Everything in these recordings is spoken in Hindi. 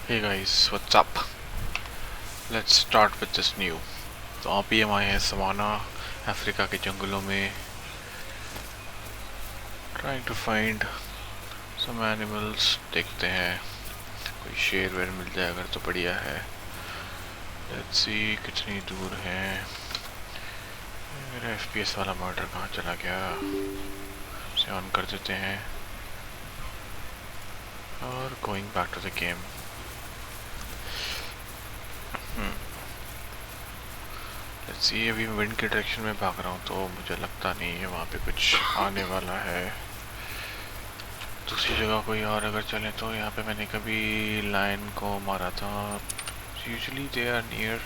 Hey guys, what's up? Let's start with this new. तो आप ही हम आए हैं सवाना अफ्रीका के जंगलों में trying to find some animals. देखते हैं कोई शेर वेर मिल जाए अगर तो बढ़िया है. Let's see कितनी दूर है. मेरा FPS वाला मॉनिटर कहाँ चला गया. इसे ऑन कर देते हैं और going back to the game. Let's see, अभी मैं विंड के डायरेक्शन में भाग रहा हूँ तो मुझे लगता नहीं है वहाँ पे कुछ आने वाला है. दूसरी जगह कोई और अगर चले तो यहाँ पे मैंने कभी लायन को मारा था. Usually they are near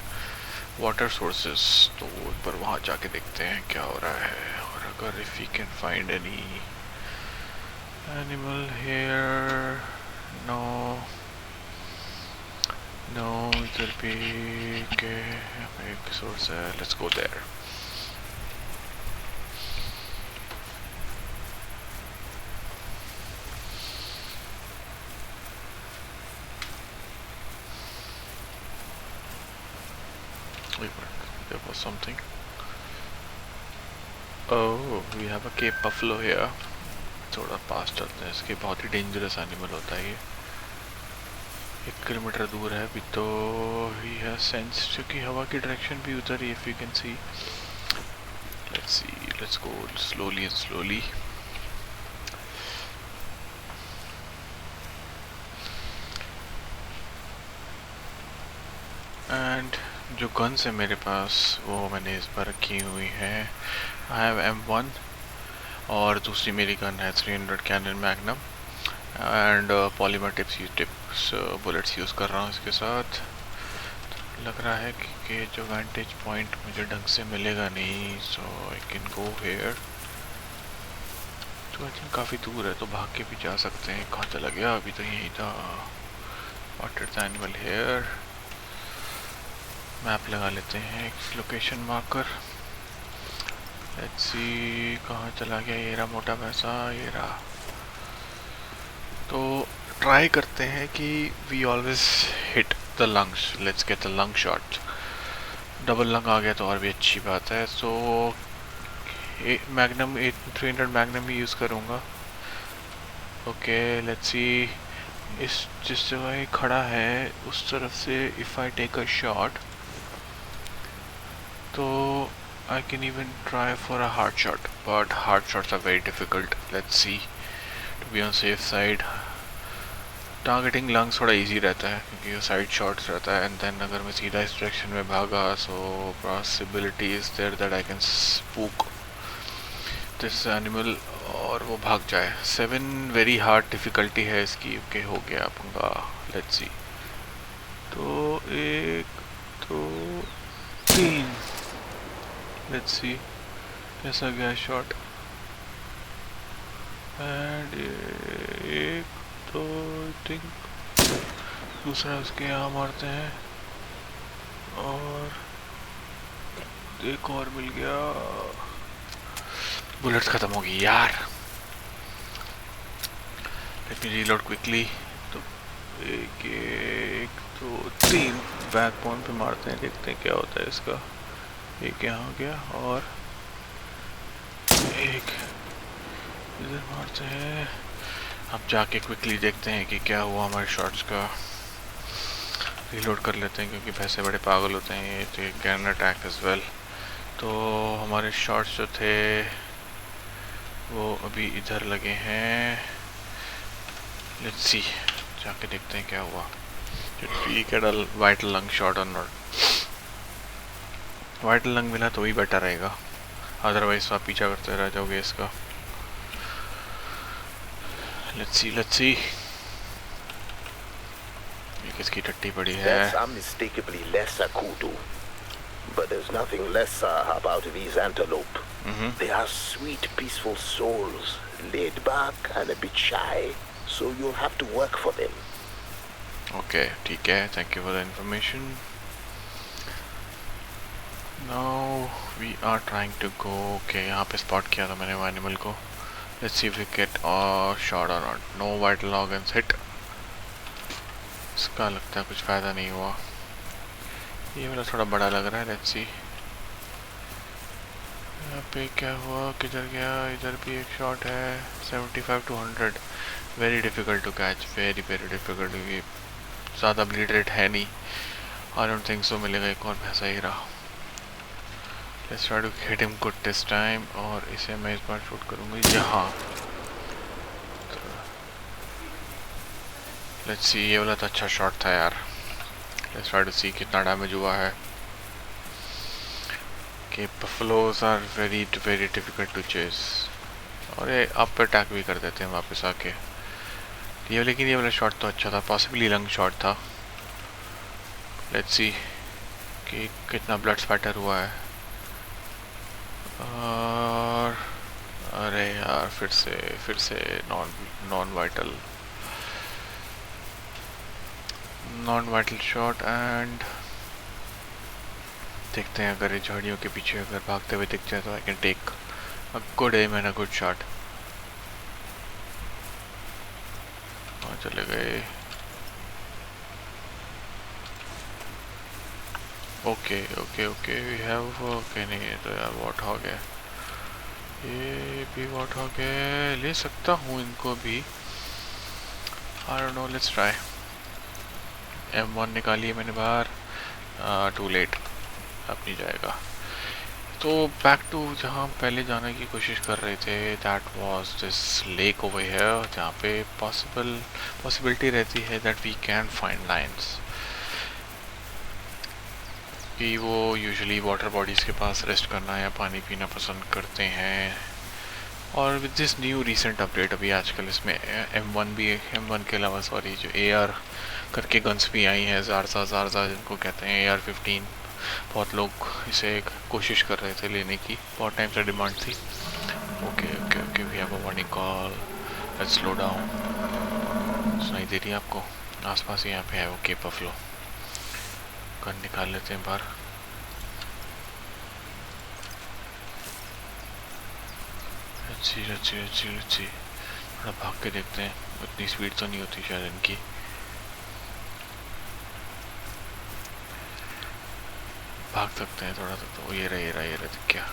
water sources, तो एक बार वहाँ जाके देखते हैं क्या हो रहा है. और अगर if we can find any animal here. No no, इधर भी के एक सोर्स है. Let's go there. There was something. Oh, we have a Cape Buffalo here. थोड़ा पास चलते हैं. इसके बहुत ही डेंजरस एनिमल होता है ये. 1 किलोमीटर दूर है अभी तो. ही है सेंस क्योंकि हवा की डायरेक्शन भी उधर ही. If you can see. Let's see, let's go slowly and slowly. And जो गन्स है मेरे पास वो मैंने इस बार रखी हुई है. आई हैव M1 और दूसरी मेरी गन है 300 Canning magnum and polymer tips bullets use कर रहा हूँ इसके साथ. लग रहा है कि जो वेंटेज पॉइंट मुझे ढंग से मिलेगा नहीं. सो आई कैन गो हेयर. तो आई थिंक काफ़ी दूर है तो भाग के भी जा सकते हैं. कहाँ चला गया. अभी तो यही था. What is the animal here. Map लगा लेते हैं एक लोकेशन मार्कर. लेट्स सी कहाँ चला गया. ये रहा मोटा पैसा. ये रहा. तो ट्राई करते हैं कि we always hit the lungs. Let's get the lung shot. Double lung आ गया तो और भी अच्छी बात है. सो मैग्नम 300 मैग्नम ही यूज़ करूँगा. Okay let's see. इस जिस जगह ये खड़ा है उस तरफ से if I take a shot तो I can even try for a hard shot, but hard shots are very difficult. Let's see. To be on safe side, targeting lungs थोड़ा easy रहता है क्योंकि वो side shots रहता है. And then अगर मैं सीधा इस direction में भागा so possibility is there that I can spook this animal और वो भाग जाए. 7 very hard difficulty है इसकी. Okay हो गया आपका. Let's see. तो 1 2 3. Let's see कैसा गया शॉट. एंड एक तो थिंक दूसरा उसके यहाँ मारते हैं और एक और मिल गया. बुलेट्स खत्म हो गई यार. Let me reload quickly. तो 1 1 2 3 बैक पॉइंट पे मारते हैं. देखते हैं क्या होता है इसका. एक यहाँ गया और एक इधर मारते हैं. अब जाके क्विकली देखते हैं कि क्या हुआ हमारे शॉट्स का. रीलोड कर लेते हैं क्योंकि भैंसे बड़े पागल होते हैं. ये तो कैन अटैक एज वेल. तो हमारे शॉट्स जो थे वो अभी इधर लगे हैं. लेट्स सी जाके देखते हैं क्या हुआ. We get a white lung shot और नॉट. वाइट लंग मिला तो ही बेटर रहेगा. अदरवाइज आप पीछा करते रह जाओगे इसका. लेट्स सी ये किसकी टट्टी पड़ी है. That's unmistakably lesser kudu, but there's nothing lesser about these antelope. They are sweet, peaceful souls, laid back and a bit shy, so you'll have to work for them. Okay, ठीक है. Thank you for the information. Now we are trying to go. Okay, यहाँ पे spot किया था मैंने वो animal को. Let's see if we get a shot or not. No vital organs hit. इसका लगता है कुछ फ़ायदा नहीं हुआ। ये वाला थोड़ा बड़ा लग रहा है, लेट्स सी यहाँ पे क्या हुआ, किधर गया। इधर भी एक शॉट है 75 to 100, very difficult to catch, very very difficult, क्योंकि ज़्यादा ब्लीड रेट है नहीं। आई डोंट थिंक सो मिलेगा एक और भैंसा ही रहा। Let's try to hit him good this time, और इसे मैं इस बार शूट करूँगा यहाँ। लेट्स सी, ये वाला तो अच्छा शॉट था यार। लेट्स ट्राई टू सी कितना डैमेज हुआ है। कि buffaloes are very very difficult to chase, और ये अप अटैक भी कर देते हैं वापस आके। ये लेकिन ये वाला शॉट तो अच्छा था, पॉसिबली लंग शॉट था। लेट्स सी कि कितना ब्लड स्पैटर हुआ है। और अरे यार फिर से नॉन वाइटल शॉट। एंड देखते हैं, अगर झाड़ियों के पीछे अगर भागते हुए दिख जाए तो I can take a good aim and a good shot. और चले गए। Okay okay okay we have, okay नहीं है तो यार वॉट हो गया, ये भी वॉट हो गया। ले सकता हूँ इनको भी, I don't know, let's try. M1 निकाली है मैंने बाहर, टू लेट, अब नहीं जाएगा। तो बैक टू जहाँ पहले जाने की कोशिश कर रहे थे, that was this lake over here, जहाँ पे पॉसिबिलिटी रहती है that we can find lions, कि वो यूजुअली वाटर बॉडीज़ के पास रेस्ट करना या पानी पीना पसंद करते हैं। और with this new recent update, अभी आजकल इसमें M1 के अलावा सॉरी जो AR करके गन्स भी आई हैं, ज़ारसा जिनको कहते हैं, AR-15। बहुत लोग इसे कोशिश कर रहे थे लेने की, बहुत टाइम से डिमांड थी। Okay okay okay we have a warning call, let's slow down. सुनाई दे रही है आपको? आसपास ही यहाँ पे है। ओके बफलो, गन निकाल लेते हैं बाहर। अच्छी थोड़ा भाग के देखते हैं, उतनी स्पीड तो नहीं होती शायद इनकी। भाग सकते हैं थोड़ा सा तो। ये रहा क्या,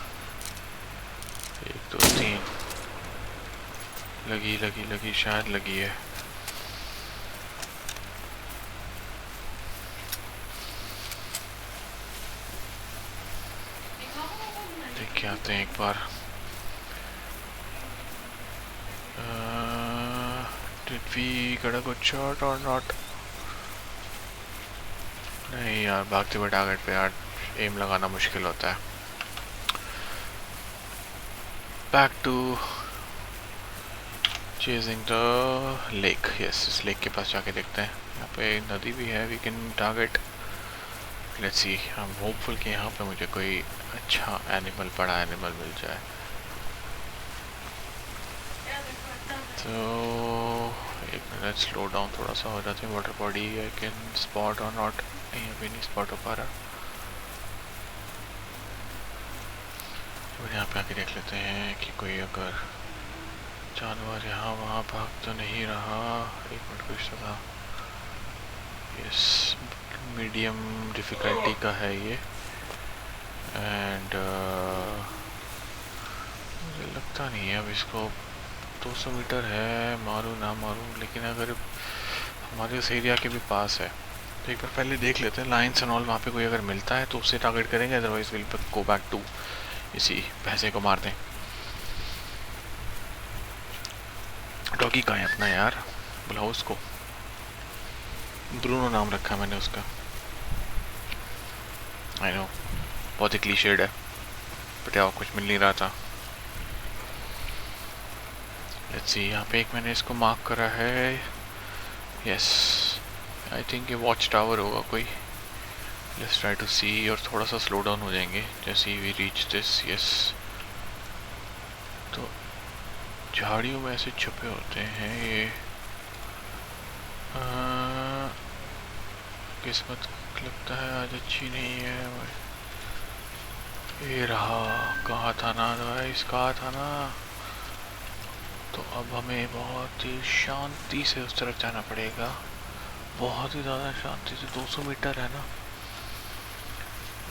1 2 3 लगी शायद लगी है। देख के आते हैं एक बार। Did we get a good shot or not? नहीं यार, भागते हुए टारगेट पे यार एम लगाना मुश्किल होता है। Back to chasing the lake. Yes, इस लेक के पास जाके देखते हैं। यहाँ पे नदी भी है, we can target. Let's see, I am hopeful कि यहाँ पे मुझे कोई अच्छा एनिमल, बड़ा एनिमल मिल जाए। तो एक मिनट, स्लो डाउन थोड़ा सा हो जाते हैं। Water body I can spot और नॉट, नहीं अभी नहीं स्पॉट हो पा रहा। तो यहाँ पे आके देख लेते हैं कि कोई अगर जानवर यहाँ वहाँ भाग तो नहीं रहा। एक मिनट, कुछ तो था। यस, मीडियम डिफ़िकल्टी का है ये। एंड मुझे लगता नहीं है अब इसको 200 मीटर है, मारूँ ना मारूँ, लेकिन अगर हमारे उस एरिया के भी पास है तो एक बार पहले देख लेते हैं लाइन्स एंड ऑल। वहाँ पे कोई अगर मिलता है तो उससे टारगेट करेंगे, otherwise will go back to इसी पैसे को मार दें। डॉगी कहाँ है अपना यार, बुलाओ उसको। ब्रूनो नाम रखा है मैंने उसका। आई नो बहुत ही क्लीशेड है, बट यार कुछ मिल नहीं रहा था। लेट्स सी, यहाँ पे एक मैंने इसको मार्क करा है। यस, आई थिंक ये वॉच टावर होगा कोई। लेट्स ट्राई टू सी, और थोड़ा सा स्लो डाउन हो जाएंगे जैसे वी रीच दिस। यस, तो झाड़ियों में ऐसे छुपे होते हैं ये। किस्मत लगता है आज अच्छी नहीं है। ये रहा, कहा था ना गाइस, कहा था ना। तो अब हमें बहुत ही शांति से उस तरफ जाना पड़ेगा। बहुत ही ज़्यादा शांति से 200 मीटर है ना।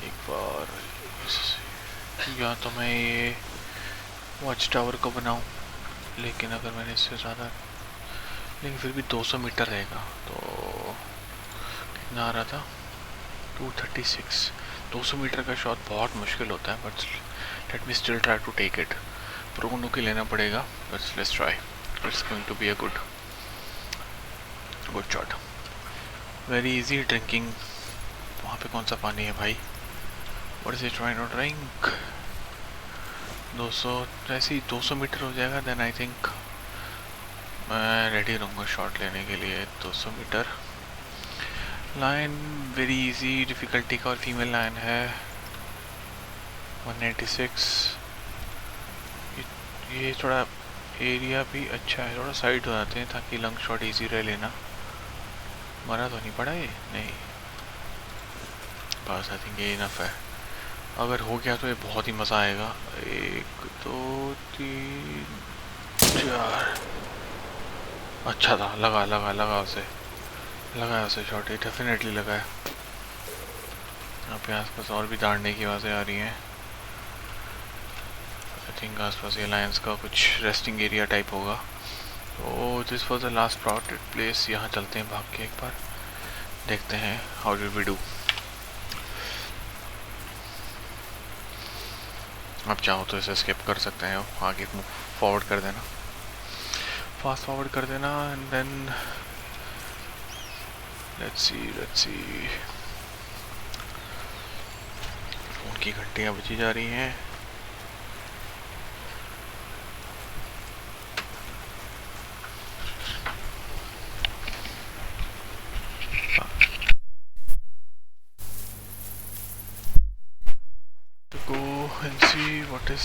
एक बार या तो मैं ये वॉच टावर को बनाऊं, लेकिन अगर मैंने इससे ज़्यादा, लेकिन फिर भी 200 मीटर रहेगा तो कितना आ रहा था 236। 200 मीटर का शॉट बहुत मुश्किल होता है, but let me still try to take it. Prone के लेना पड़ेगा, but let's try, it's going to be a good shot. Very easy drinking. वहाँ पे कौन सा पानी है भाई? What is it try not drink? 200 जैसे ही 200 मीटर हो जाएगा देन आई थिंक मैं रेडी रहूँगा शॉट लेने के लिए। 200 metre line very easy difficulty का, और फीमेल लाइन है 196। ये थोड़ा एरिया भी अच्छा है, थोड़ा साइड हो जाते हैं ताकि लंग शॉट इजी रह लेना। मरा तो नहीं पड़ा ये? नहीं, बस आई थिंक ये इनफ है। अगर हो गया तो ये बहुत ही मज़ा आएगा। 1 2 3 4। अच्छा था, लगा उसे शॉट, ये डेफिनेटली लगा है। यहाँ पे आसपास और भी दाड़ने की आवाज़ें आ रही हैं। आई थिंक आसपास ये लायंस का कुछ रेस्टिंग एरिया टाइप होगा। तो this was the last spotted place. यहाँ चलते हैं भाग के, एक बार देखते हैं हाउ डिड वी डू। आप चाहो तो इसे स्किप कर सकते हैं, आगे मूव फॉरवर्ड कर देना, फास्ट फॉरवर्ड कर देना, and then let's see. Phone की घंटियाँ बजी जा रही हैं। Go and see what is,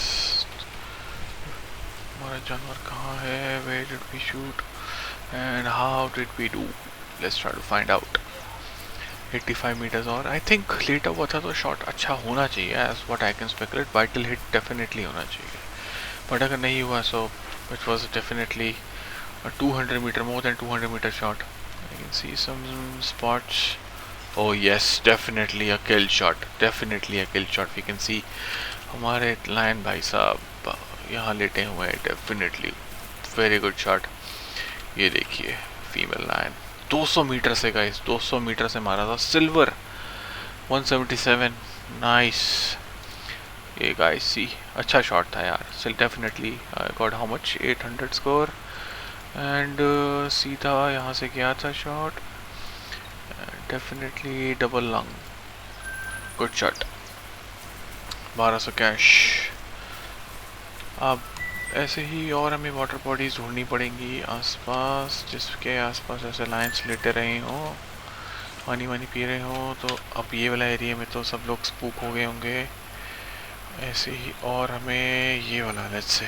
हमारा जानवर कहाँ है, where did we shoot and how did we do. Let's try to find out. 85 metres और आई थिंक लेटा हुआ था तो शॉट अच्छा होना चाहिए, as what I can speculate. Vital hit definitely होना चाहिए, बट अगर नहीं हुआ so it was definitely 200 metre, more than 200 metre shot. I can see some spots. Oh yes, definitely a kill shot, definitely a kill shot. We can see हमारे लायन भाई साहब यहाँ लेटे हुए हैं, डेफिनेटली वेरी गुड शॉट। ये देखिए फीमेल लायन 200 मीटर से, गाइस 200 मीटर से मारा था, सिल्वर 177, नाइस। ये गाइस सी अच्छा शॉट था यार, सिल definitely I got how much 800 score, and सीधा यहाँ से गया था shot, definitely double lung, good shot, 1200 cash. अब ऐसे ही और हमें वाटर बॉडीज ढूंढनी पड़ेंगी आसपास, जिसके आसपास ऐसे लायंस लेटे रहे हो, पानी वानी पी रहे हो। तो अब ये वाला एरिया में तो सब लोग स्पूक हो गए होंगे ऐसे ही, और हमें ये वाला लेट्स से,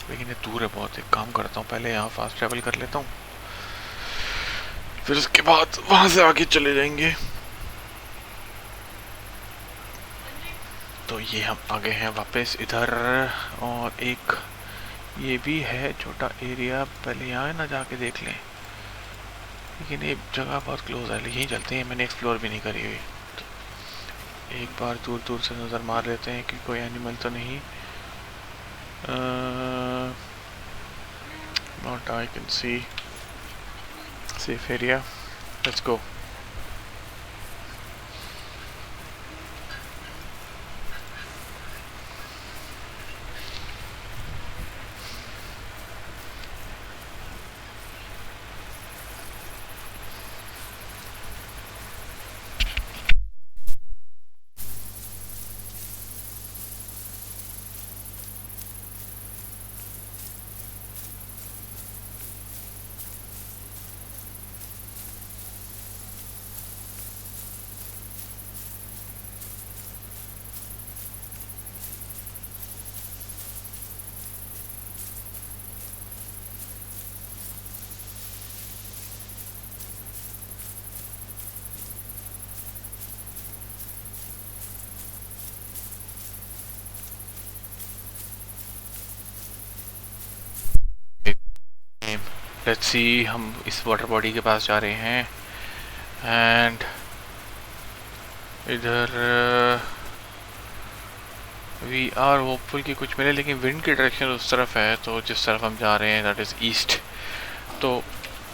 लेकिन ये दूर है बहुत। एक काम करता हूँ, पहले यहाँ फास्ट ट्रैवल कर लेता हूँ, फिर उसके बाद वहां से आगे चले जाएंगे। तो ये हम आ गए हैं वापस इधर, और एक ये भी है छोटा एरिया, पहले यहाँ ना जाके देख लें, लेकिन ये जगह बहुत क्लोज है, यहीं चलते हैं, मैंने एक्सप्लोर भी नहीं करी हुई। तो एक बार दूर दूर से नज़र मार लेते हैं कि कोई एनिमल तो नहीं। Not I can C safe area, let's go। Let's see, हम इस वाटर बॉडी के पास जा रहे हैं, एंड इधर वी आर होपफुल कि कुछ मिले, लेकिन विंड की डायरेक्शन उस तरफ है, तो जिस तरफ हम जा रहे हैं दैट इज़ ईस्ट, तो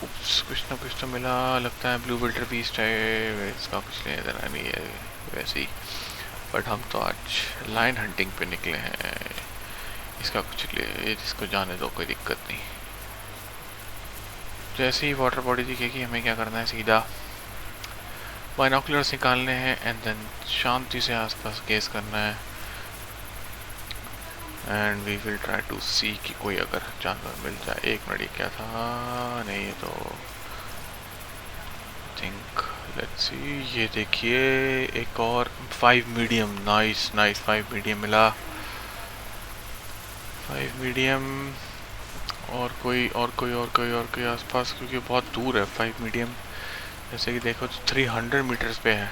कुछ ना कुछ तो मिला लगता है। ब्लू बिल्टर भी ईस्ट है, इसका कुछ नहीं इधर नहीं है वैसे ही, बट हम तो आज लाइन हंटिंग पे निकले हैं, इसका कुछ ले इसको जाने दो, कोई दिक्कत नहीं। जैसे ही वाटर बॉडी दिखेगी हमें क्या करना है, सीधा बाइनोकुलर्स निकालने हैं एंड देन शांति से आसपास गेस करना है and we will try to see कि कोई अगर जानवर मिल जाए। एक मिनट, ये क्या था? नहीं, ये तो थिंक लेट्स सी, ये देखिए एक और 5 मीडियम, नाइस नाइस, 5 मीडियम मिला, 5 मीडियम। और कोई आसपास, क्योंकि बहुत दूर है 5 मीडियम, जैसे कि देखो तो 300 मीटर्स पे है,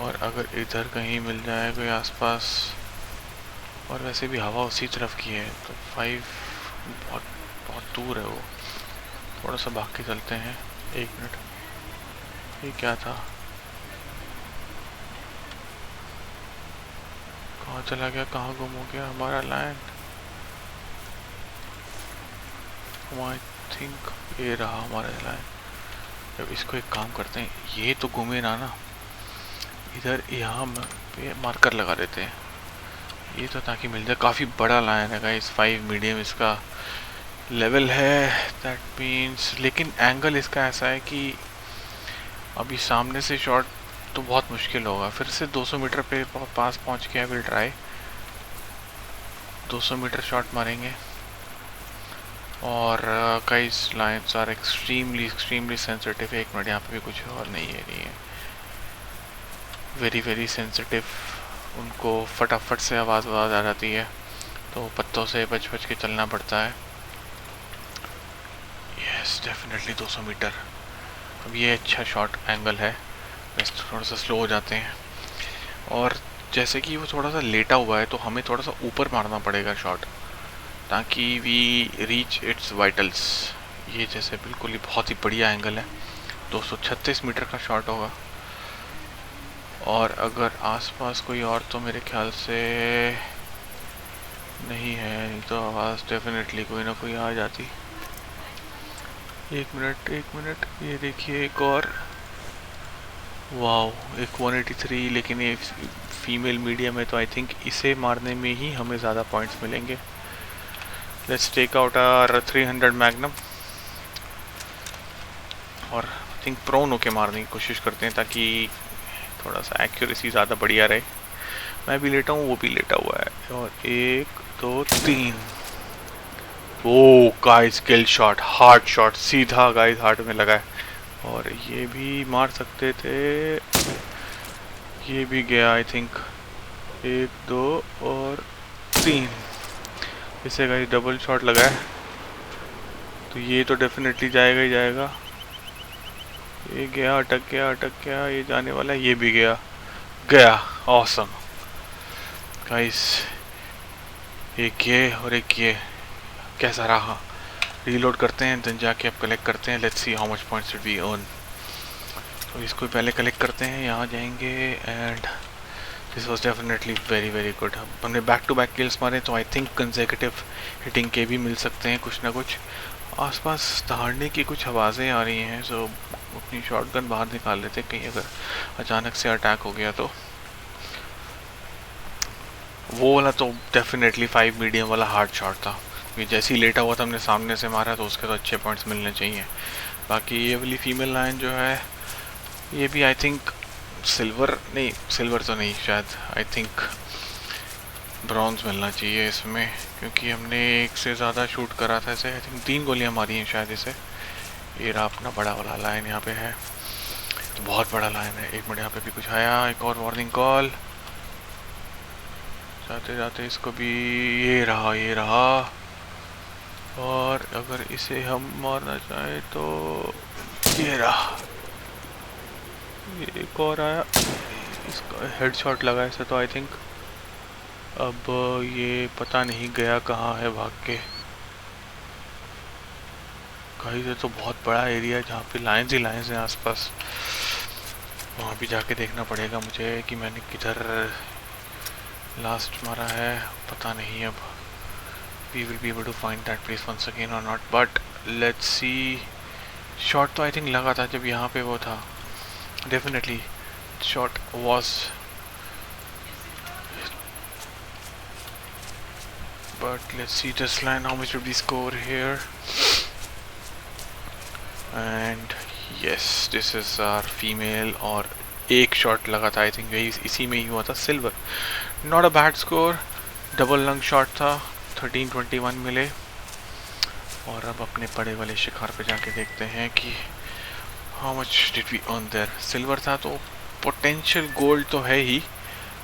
और अगर इधर कहीं मिल जाए कोई आसपास, और वैसे भी हवा उसी तरफ की है, तो 5 बहुत बहुत दूर है वो। थोड़ा सा भाग के चलते हैं। एक मिनट, ये क्या था? कहाँ चला गया, कहाँ गुम हो गया हमारा लैंड? आई थिंक ये रहा हमारा लैंड। अब इसको एक काम करते हैं, ये तो घूमे ना, इधर यहाँ पे मार्कर लगा देते हैं, ये तो ताकि मिल जाए। काफ़ी बड़ा लाइन है गाइस, 5 मीडियम इसका लेवल है, दैट मीन्स। लेकिन एंगल इसका ऐसा है कि अभी सामने से शॉट तो बहुत मुश्किल होगा। फिर से 200 मीटर पे पास पहुंच के विल ट्राई 200 मीटर शॉट मारेंगे। और guys lions are extremely sensitive. एक मिनट, यहाँ पे भी कुछ और नहीं है, वेरी सेंसिटिव, उनको फटाफट से आवाज़ आ जाती है, तो पत्तों से बच के चलना पड़ता है। Yes definitely 200 metre. अब ये अच्छा शॉट एंगल है, बस थोड़ा सा स्लो हो जाते हैं, और जैसे कि वो थोड़ा सा लेटा हुआ है तो हमें थोड़ा सा ऊपर मारना पड़ेगा शॉट, ताकि वी रीच इट्स वाइटल्स। ये जैसे बिल्कुल ही बहुत ही बढ़िया एंगल है, 236 मीटर का शॉट होगा। और अगर आसपास कोई और तो मेरे ख्याल से नहीं है, नहीं तो आवाज़ डेफिनेटली कोई ना कोई आ जाती। एक मिनट, ये देखिए एक और, वाओ, एक 183, लेकिन ये फीमेल मीडियम है, तो आई थिंक इसे मारने में ही हमें ज़्यादा पॉइंट्स मिलेंगे। Let's take out our 300 magnum, और आई थिंक प्रोन होके मारने की कोशिश करते हैं, ताकि थोड़ा सा एक्यूरेसी ज़्यादा बढ़िया रहे। मैं भी लेटा हूँ, वो भी लेटा हुआ है, और 1 2 3, oh guys kill shot, heart shot, सीधा गाइस हार्ट में लगा है। और ये भी मार सकते थे, ये भी गया आई थिंक। 1 2 और 3, इसे गाइस डबल शॉट लगा है, तो ये तो डेफिनेटली जाएगा ही जाएगा। ये गया, अटक गया, ये जाने वाला है, ये भी गया। ऑसम गाइस, एक ये और एक ये, कैसा रहा? रीलोड करते हैं, देन जाके अब कलेक्ट करते हैं। Let's see how much points did we earn. तो इसको पहले कलेक्ट करते हैं, यहाँ जाएंगे, and this was definitely very good. हमने बैक टू बैक किल्स मारे, तो आई थिंक कंसेक्यूटिव हिटिंग के भी मिल सकते हैं कुछ ना कुछ। आसपास दहाड़ने की कुछ आवाज़ें आ रही हैं, सो अपनी शॉटगन बाहर निकाल लेते हैं, कहीं अगर अचानक से अटैक हो गया तो। वो वाला तो डेफिनेटली 5 मीडियम वाला हार्ड शॉट था, क्योंकि जैसे ही लेटा हुआ था हमने सामने से मारा, तो उसके तो अच्छे पॉइंट्स मिलने चाहिए। बाकी ये वाली फीमेल लाइन जो है, ये भी आई थिंक सिल्वर तो नहीं, शायद आई थिंक ब्रॉन्ज मिलना चाहिए इसमें, क्योंकि हमने एक से ज़्यादा शूट करा था इसे। आई थिंक 3 गोलियाँ मारी हैं शायद इसे। ये रहा अपना बड़ा वाला लाइन यहाँ पे है, तो बहुत बड़ा लाइन है। एक मिनट, यहाँ पे भी कुछ आया, एक और वार्निंग कॉल। जाते जाते इसको भी, ये रहा। और अगर इसे हम मारना चाहें तो ये रहा, ये एक और आया, इसका हेडशॉट लगा इसे, तो आई थिंक अब ये पता नहीं गया कहाँ है भाग के। गाइस ये तो बहुत बड़ा एरिया है जहाँ पे लाइन्स ही लाइन्स हैं आसपास। वहाँ भी जाके देखना पड़ेगा मुझे कि मैंने किधर लास्ट मारा है, पता नहीं अब। We will be able to find that place once again और not, but let's see. Shot तो आई थिंक लगा था जब यहाँ पे वो था, definitely shot was, but let's see this line, how much did we score here? And yes, this is our female, और एक शॉट लगा था आई थिंक यही इसी में ही हुआ था, silver. Not a bad score, double lung shot था, 1321 मिले। और अब अपने बड़े वाले शिकार पे जाके देखते हैं कि how much did we earn there. Silver था तो पोटेंशियल गोल्ड तो है ही,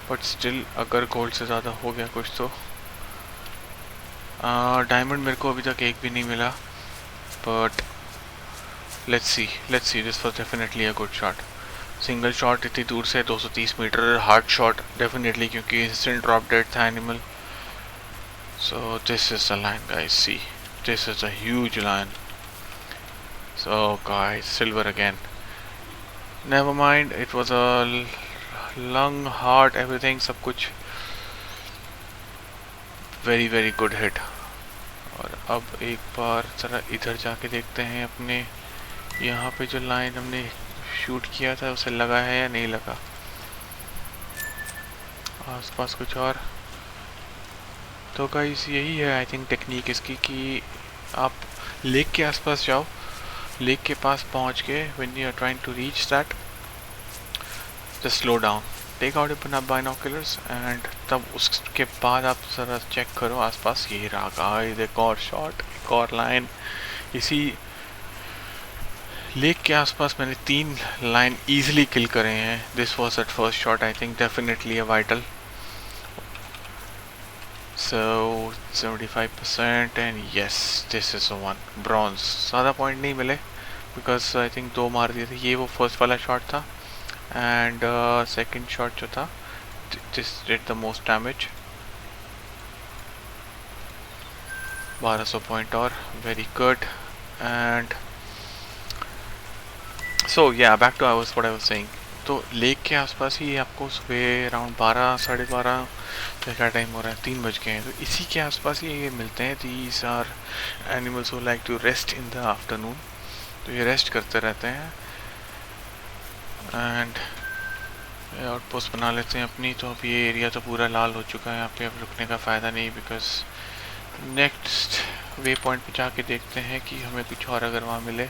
बट स्टिल अगर गोल्ड से ज़्यादा हो गया कुछ तो। डायमंड मेरे को अभी तक एक भी नहीं मिला, but let's see this was definitely a good shot. Single shot इतनी दूर से 230 मीटर, हार्ड शॉट डेफिनेटली, क्योंकि इंस्टेंट ड्रॉप डेड था animal. So this is the line guys, see this is a huge line. So guys silver again, never mind, it was a lung, heart, everything, सब कुछ वेरी वेरी गुड हिट। और अब एक बार जरा इधर जाके देखते हैं अपने यहाँ पे जो लाइन हमने शूट किया था उसे लगा है या नहीं लगा। आसपास कुछ और तो गाइस यही है आई थिंक टेक्निक इसकी कि आप लेक के आसपास जाओ, लेक के पास पहुँच के when you are trying to reach that just slow down, take out your binoculars and तब उसके बाद आप ज़रा चेक करो आसपास। ये रहा गाइस एक और शॉट, एक और लाइन। इसी लेक के आसपास मैंने 3 लाइन इजीली किल करे हैं। This was at first shot I think definitely a vital. So 75% and yes this is one bronze. ज़्यादा पॉइंट नहीं मिले बिकॉज आई थिंक 2 मार दिए थे। ये वो फर्स्ट वाला शॉट था एंड सेकंड शॉट जो था this did the most damage। 1200 point और very good. And so yeah back to what I was saying। तो लेक के आसपास ही आपको सुबह अराउंड 12 साढ़े 12 क्या टाइम हो रहा है, 3 बज गए हैं, तो इसी के आसपास ही ये मिलते हैं। These are animals who like to rest in the afternoon, तो ये रेस्ट करते रहते हैं एंड आउटपोस्ट बना लेते हैं अपनी। तो अब ये एरिया तो पूरा लाल हो चुका है, यहाँ पे अब रुकने का फ़ायदा नहीं, बिकॉज नेक्स्ट वे पॉइंट पे जाके देखते हैं कि हमें कुछ और अगर वहाँ मिले।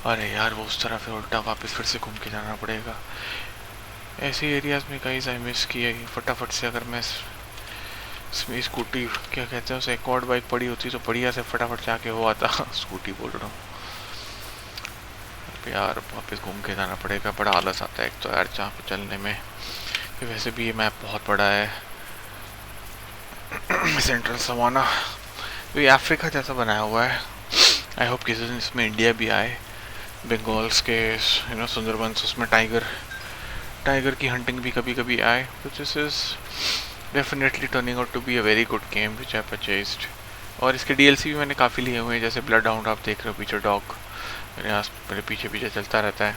अरे यार वो उस तरफ उल्टा वापस फिर से घूम के जाना पड़ेगा। ऐसे एरियाज़ में कहीं आई मिस किया, फटाफट से अगर मैं इसमें स्कूटी क्या कहते हैं उसे, क्वाड बाइक पड़ी होती तो बढ़िया से फटाफट जाके हो आता। स्कूटी बोल रहा हूँ यार, वापस घूम के जाना पड़ेगा, बड़ा आलस आता है एक तो यार जहाँ पे चलने में। कि वैसे भी ये मैप बहुत बड़ा है। सेंट्रल सवाना तो ये अफ्रीका जैसा बनाया हुआ है। आई होप किसी दिन इसमें इंडिया भी आए। बंगाल्स के सुंदरबंस, उसमें टाइगर की हंटिंग भी कभी कभी आए। तो this is definitely turning out to be a very good game which I purchased. और इसके DLC भी मैंने काफ़ी लिए हुए हैं, जैसे ब्लड हाउंड आप देख रहे हो पीछे, डॉग मेरे पीछे पीछे चलता रहता है।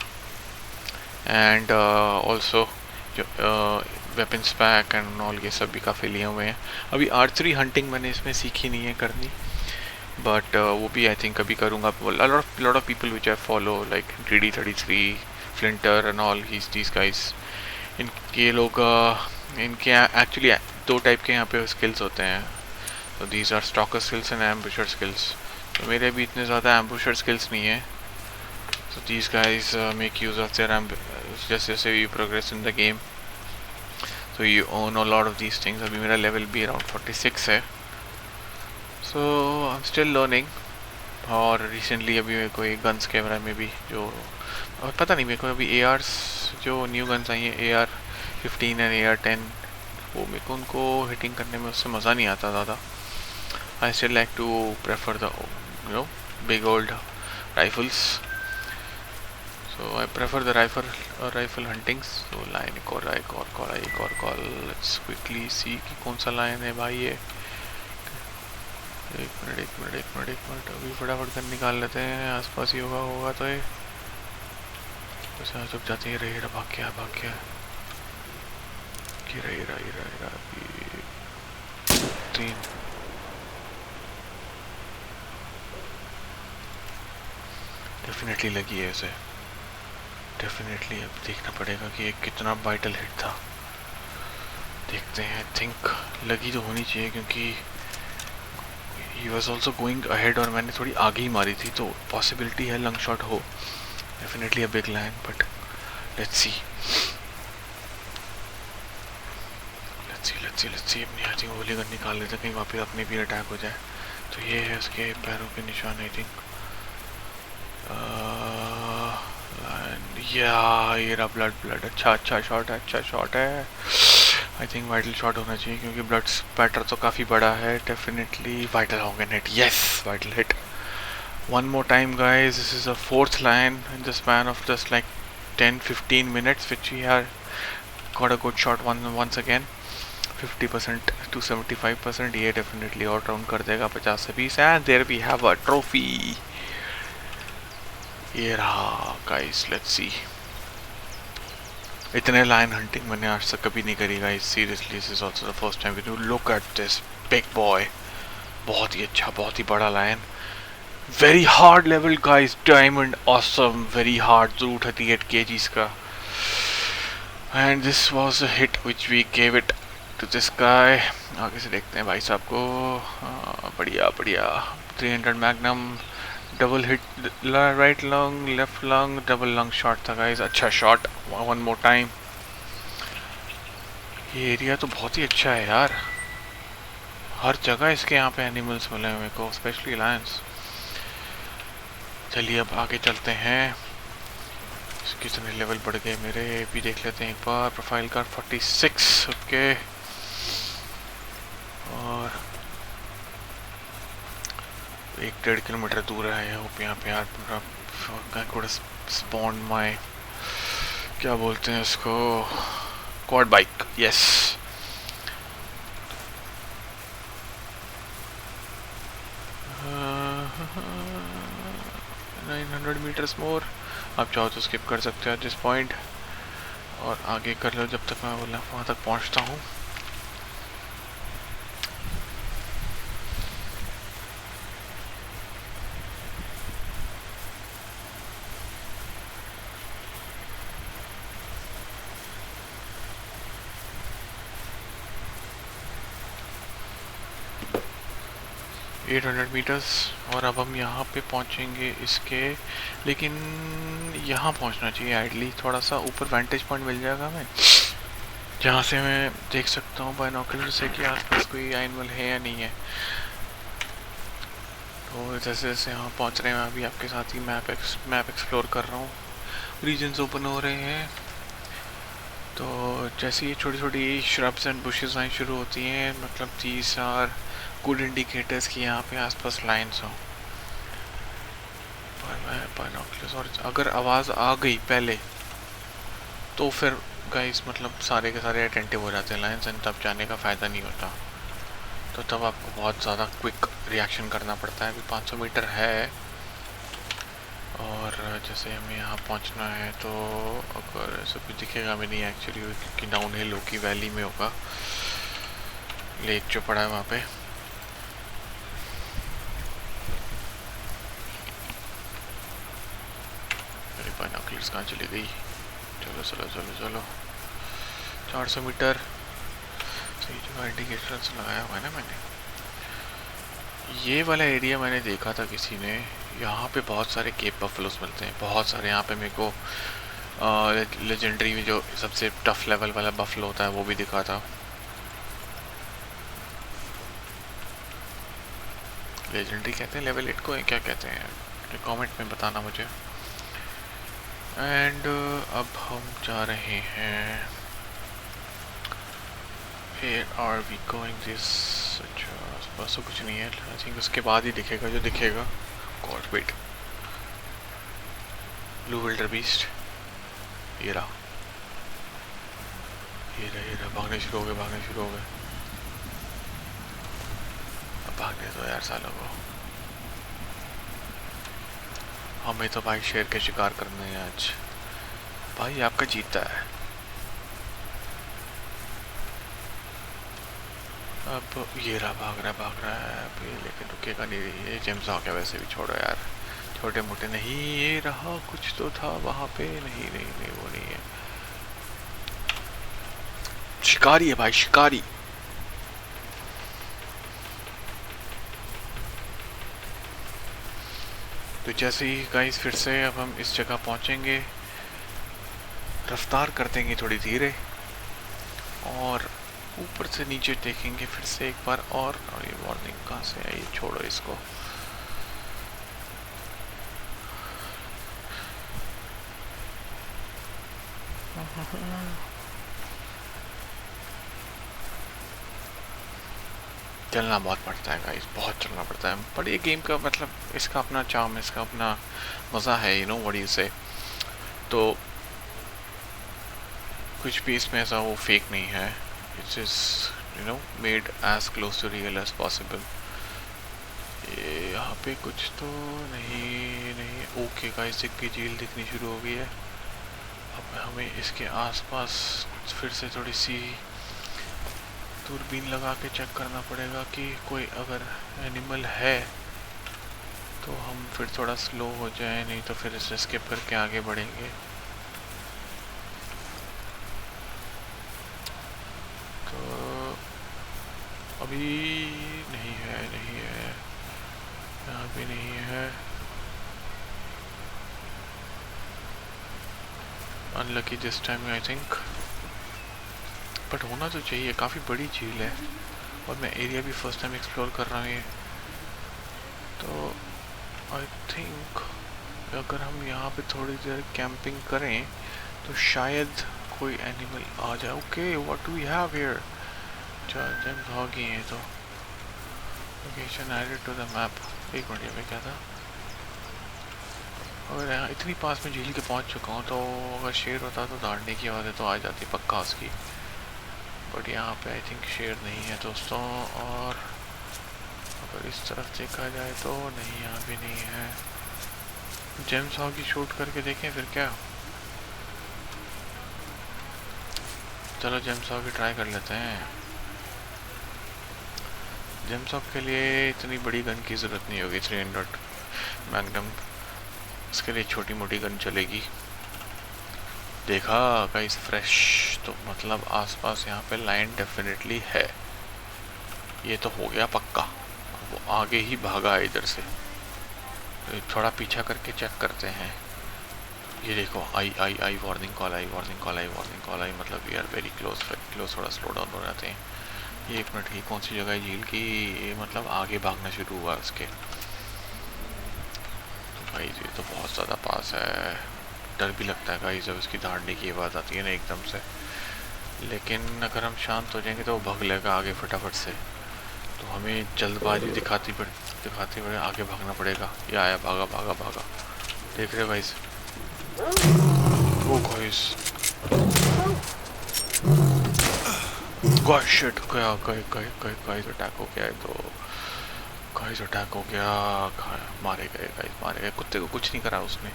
एंड ऑल्सो जो वेपन्स पैक एंड ऑल ये सब भी काफ़ी लिए हुए हैं। अभी आर्चरी हंटिंग मैंने इसमें सीखी नहीं है करनी, बट वो भी आई थिंक कभी करूँगा। Lot of people which I follow like DD33, Flinter and all these guys, इनके लोग इनके एक्चुअली 2 टाइप के यहाँ पे स्किल्स होते हैं। तो these are stalker skills and ambusher skills. तो मेरे भी इतने ज़्यादा एम्बुशर स्किल्स नहीं है। So these guys make use of their just as you progress in the game, so you own a lot of these things। अभी मेरा level भी around 46 है, so I'm still learning। और recently अभी मेरे को एक guns के बारे में भी जो पता नहीं, मेरे को अभी ARs जो न्यू guns आई हैं AR-15 एंड AR-10, वो मेरे को उनको हिटिंग करने में उससे मज़ा नहीं आता ज़्यादा। I still like to prefer the big old rifles। So I prefer the rifle hunting। So line एक और कॉल। Let's quickly see कि कौन सा लाइन है भाई। ये एक मिनट अभी फटाफट कर निकाल लेते हैं, आसपास ही होगा तो ये चुप जाते ही रही भाग गया अभी 3 डेफिनेटली लगी है इसे, डेफिनेटली। अब देखना पड़ेगा कि ये कितना वाइटल हिट था, देखते हैं। आई थिंक लगी तो होनी चाहिए क्योंकि he was also going ahead और मैंने थोड़ी आगे ही मारी थी, तो पॉसिबिलिटी है लंग शॉट हो, definitely a big line, but let's सी। अपनी आई थिंक होली गन निकाल लेते, कहीं वापस अपने भी अटैक हो जाए। तो ये है उसके पैरों के निशान, आई थिंक। ये रहा ब्लड। अच्छा शॉट है। आई थिंक वाइटल शॉट होना चाहिए क्योंकि ब्लड स्पैटर तो काफ़ी बड़ा है, डेफिनेटली वाइटल होंगे net. Yes, vital hit. One more time guys, this is a 4th line in the span of just like 10-15 minutes which we have got a good shot once again. 50% to 75%, ये definitely out round कर देगा 50 से 20, and there we have a trophy. ये रहा guys, let's see. इतने लाइन हंटिंग मैंने आज तक कभी नहीं करी guys, seriously this is also the first time. You look at this big boy, बहुत ही अच्छा, बहुत ही बड़ा line. Very hard level guys, diamond awesome, very hard, जरूर 38 kgs का। And this was a hit which we gave it to this guy। आगे से देखते हैं भाई साहब को। बढ़िया 300 magnum, double hit, right lung, left lung, double lung shot था गाइस, अच्छा शॉट। One more time. ये एरिया तो बहुत ही अच्छा है यार, हर जगह इसके यहाँ पे एनिमल्स मिले हैं मेरे को, स्पेशली लायंस। चलिए अब आगे चलते हैं। कितने लेवल बढ़ गए मेरे भी देख लेते हैं एक बार। Profile card 46, okay. और 1-1.5 किलोमीटर दूर है यहाँ पे यार। स्पॉन माय, क्या बोलते हैं इसको, क्वाड बाइक, यस। 900 मीटर्स मोर। आप चाहो तो स्किप कर सकते हो जिस पॉइंट, और आगे कर लो जब तक मैं वहाँ तक पहुँचता हूँ। एट 800 मीटर्स, और अब हम यहाँ पे पहुँचेंगे इसके, लेकिन यहाँ पहुँचना चाहिए आइडली। थोड़ा सा ऊपर वेंटेज पॉइंट मिल जाएगा हमें, जहाँ से मैं देख सकता हूँ बाइनोकुलर से कि आसपास कोई एनिमल है या नहीं है। तो जैसे जैसे यहाँ पहुँच रहे हैं, मैं अभी आपके साथ ही मैप एक्सप्लोर कर रहा हूँ। रीजन्स ओपन हो रहे हैं, तो जैसे ये छोटी छोटी श्रब्स एंड बुशेस आनी शुरू होती हैं, मतलब these are गुड इंडिकेटर्स कि यहाँ पे आसपास लाइन्स हो। और अगर आवाज़ आ गई पहले तो फिर गाइस मतलब सारे के सारे अटेंटिव हो जाते हैं लाइन्स, एंड तब जाने का फ़ायदा नहीं होता। तो तब आपको बहुत ज़्यादा क्विक रिएक्शन करना पड़ता है। अभी 500 मीटर है, और जैसे हमें यहाँ पहुँचना है, तो अगर ऐसा कुछ दिखेगा भी नहीं एक्चुअली, क्योंकि डाउन हिल होगी, वैली में होगा, लेक जो पड़ा है वहाँ पे। बाइनोकुलर्स कहाँ चली गई? चलो 400 मीटर, सही जगह इंडिकेटर्स लगाया हुआ है ना मैंने। ये वाला एरिया मैंने देखा था किसी ने, यहाँ पे बहुत सारे केप बफलोस मिलते हैं, बहुत सारे। यहाँ पे मेरे को लेजेंडरी में जो सबसे टफ लेवल वाला बफलो होता है वो भी दिखा था। लेजेंडरी कहते हैं लेवल 8 को, क्या कहते हैं कमेंट में बताना मुझे। एंड अब हम जा रहे हैं, Where are we going this? अच्छा आसपास तो कुछ नहीं है, आई थिंक उसके बाद ही दिखेगा जो दिखेगा। गॉड वेट, ब्लू विल्डर बीस्ट, ये रहा, भागने शुरू हो गए। भागने दो यार सालों को। हमें तो भाई शेर के शिकार करने हैं आज। भाई आपका जीता है। अब ये रहा, भाग रहा है अब ये, लेकिन रुकेगा नहीं। ये जेम्स आ गया, वैसे भी छोड़ो यार, छोटे मोटे नहीं। ये रहा, कुछ तो था वहाँ पे। नहीं नहीं नहीं, वो नहीं है। शिकारी है भाई, शिकारी। तो जैसे ही गाइस फिर से अब हम इस जगह पहुंचेंगे, रफ्तार कर देंगे थोड़ी धीरे और ऊपर से नीचे देखेंगे फिर से एक बार। और ये वार्निंग कहाँ से है? ये छोड़ो इसको। चलना बहुत पड़ता है गाइस, बहुत चलना पड़ता है। पर ये गेम का मतलब, इसका अपना चार्म, इसका अपना मज़ा है। यू नो व्हाट यू से। तो कुछ भी इसमें ऐसा वो फेक नहीं है। It's is you know made as close to real as possible. ये यहाँ पे कुछ तो नहीं नहीं। ओके गाइस, की झील दिखनी शुरू हो गई है। अब हमें इसके आसपास फिर से थोड़ी सी दूरबीन लगा के चेक करना पड़ेगा कि कोई अगर एनिमल है तो हम फिर थोड़ा स्लो हो जाए, नहीं तो फिर इसे स्किप करके आगे बढ़ेंगे। तो अभी नहीं है, नहीं है, यहाँ भी नहीं है। Unlucky this time I think, but होना तो चाहिए। काफ़ी बड़ी झील है और मैं एरिया भी फर्स्ट टाइम एक्सप्लोर कर रहा हूँ ये। तो आई थिंक अगर हम यहाँ पे थोड़ी देर कैंपिंग करें तो शायद कोई एनिमल आ जाए। Okay, what do we have here? जब भाग गए हैं तो location added to the map. एक मिनट, में क्या था? अगर यहाँ इतनी पास में झील के पहुँच चुका हूँ तो अगर शेर होता तो दौड़ने की आवाज़ तो आ जाती पक्का उसकी। बट यहाँ पे आई थिंक शेर नहीं है दोस्तों। और अगर इस तरफ देखा जाए तो नहीं, यहाँ भी नहीं है। जेम्स हॉग की शूट करके देखें फिर क्या। चलो जेम्स हॉग की ट्राई कर लेते हैं। जेम्स हॉग के लिए इतनी बड़ी गन की ज़रूरत नहीं होगी। 300 मैग्नम, इसके लिए छोटी मोटी गन चलेगी। देखा गाइस, फ्रेश। तो मतलब आसपास यहाँ पे लाइन डेफिनेटली है। ये तो हो गया पक्का। वो आगे ही भागा है इधर से। तो थोड़ा पीछा करके चेक करते हैं। ये देखो, आई आई आई, वार्निंग कॉल आई, वार्निंग कॉल आई, वार्निंग कॉल आई। मतलब we are very close, close. थोड़ा स्लो डाउन हो जाते हैं। ये एक मिनट, ये कौन सी जगह है झील की? ये मतलब आगे भागना शुरू हुआ उसके। तो भाई ये तो बहुत ज़्यादा पास है। डर भी लगता है गाइस जब इसकी दौड़ने की आवाज़ आती है ना एकदम से। लेकिन अगर हम शांत हो जाएंगे तो वो भाग लेगा आगे फटाफट से। तो हमें जल्दबाजी दिखाती हुए आगे भागना पड़ेगा। ये आया, भागा भागा भागा। देख रहे हो guys? Oh guys, guys shit, guys attack हो गया है। तो गाइस अटैक हो गया, मारे गए गाइस, मारे गए। कुत्ते को कुछ नहीं करा उसने।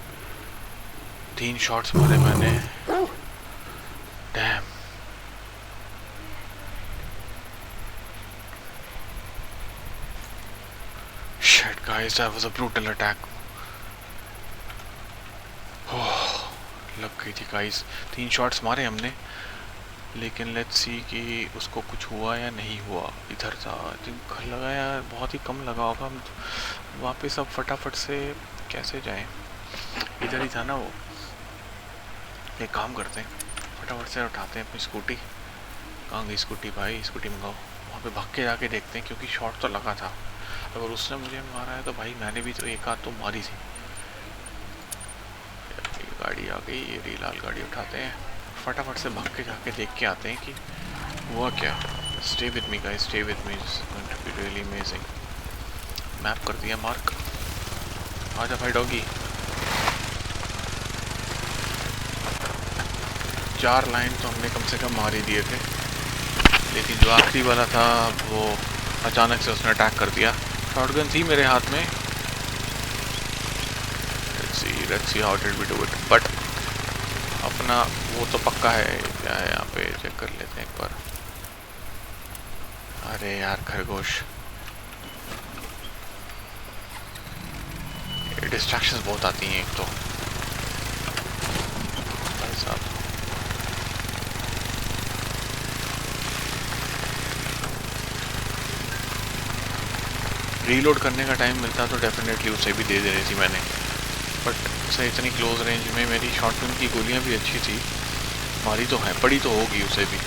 3 शॉट्स मारे मैंने। Dam. Shit guys, that was a brutal attack. लग गई थी गाइस। 3 शॉट्स मारे हमने, लेकिन लेट्स सी कि उसको कुछ हुआ या नहीं हुआ। इधर था, आई थिंक लगा यार, बहुत ही कम लगा होगा। हम वापस अब फटाफट से कैसे जाएं? इधर ही था ना वो। एक काम करते हैं, फटाफट से उठाते हैं अपनी स्कूटी। कहाँ गई स्कूटी भाई? स्कूटी मंगाओ। वहाँ पे भाग के जाके देखते हैं, क्योंकि शॉट तो लगा था। अगर उसने मुझे मारा है तो भाई मैंने भी तो एक आध तो मारी थी। गाड़ी आ गई, ये रही लाल गाड़ी। उठाते हैं, फटाफट से भाग के जाके देख के आते हैं कि हुआ क्या। Stay with me guys, stay with me, it's going to be really amazing. Map कर दिया मार्क। आजा भाई डॉगी। 4 लाइन तो हमने कम से कम मार ही दिए थे, लेकिन जो आखिरी वाला था वो अचानक से उसने अटैक कर दिया। शॉटगन थी मेरे हाथ में। Let's see how did we do it. But अपना वो तो पक्का है। क्या है यहाँ पे, चेक कर लेते हैं एक बार। अरे यार खरगोश, डिस्ट्रैक्शंस बहुत आती हैं एक तो। भाई साहब रीलोड करने का टाइम मिलता तो डेफिनेटली उसे भी दे देनी थी मैंने, बट उसे इतनी क्लोज रेंज में मेरी शॉटगन की गोलियां भी अच्छी थी, मारी तो है, पड़ी तो होगी उसे भी।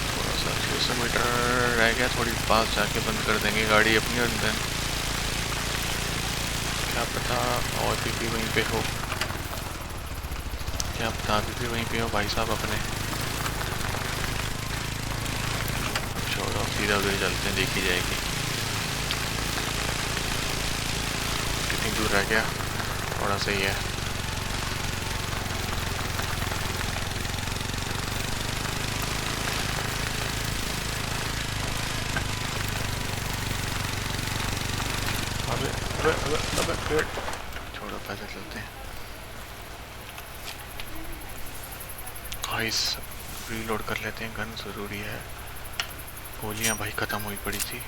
थोड़ा सा 600 मीटर रह गया, थोड़ी पास जाके बंद कर देंगे गाड़ी अपनी, और देन क्या पता और भी वहीं पे हो, क्या पता अभी भी वहीं पे हो भाई साहब अपने। छोड़ो सीधा उधर चलते हैं, देखी जाएगी। कितनी दूर रह गया, थोड़ा सही है। अबे अबे अबे अबे छोड़ो पैसे चलते हैं। गाइस रीलोड कर लेते हैं, गन ज़रूरी है। गोलियां भाई ख़त्म हुई पड़ी थी,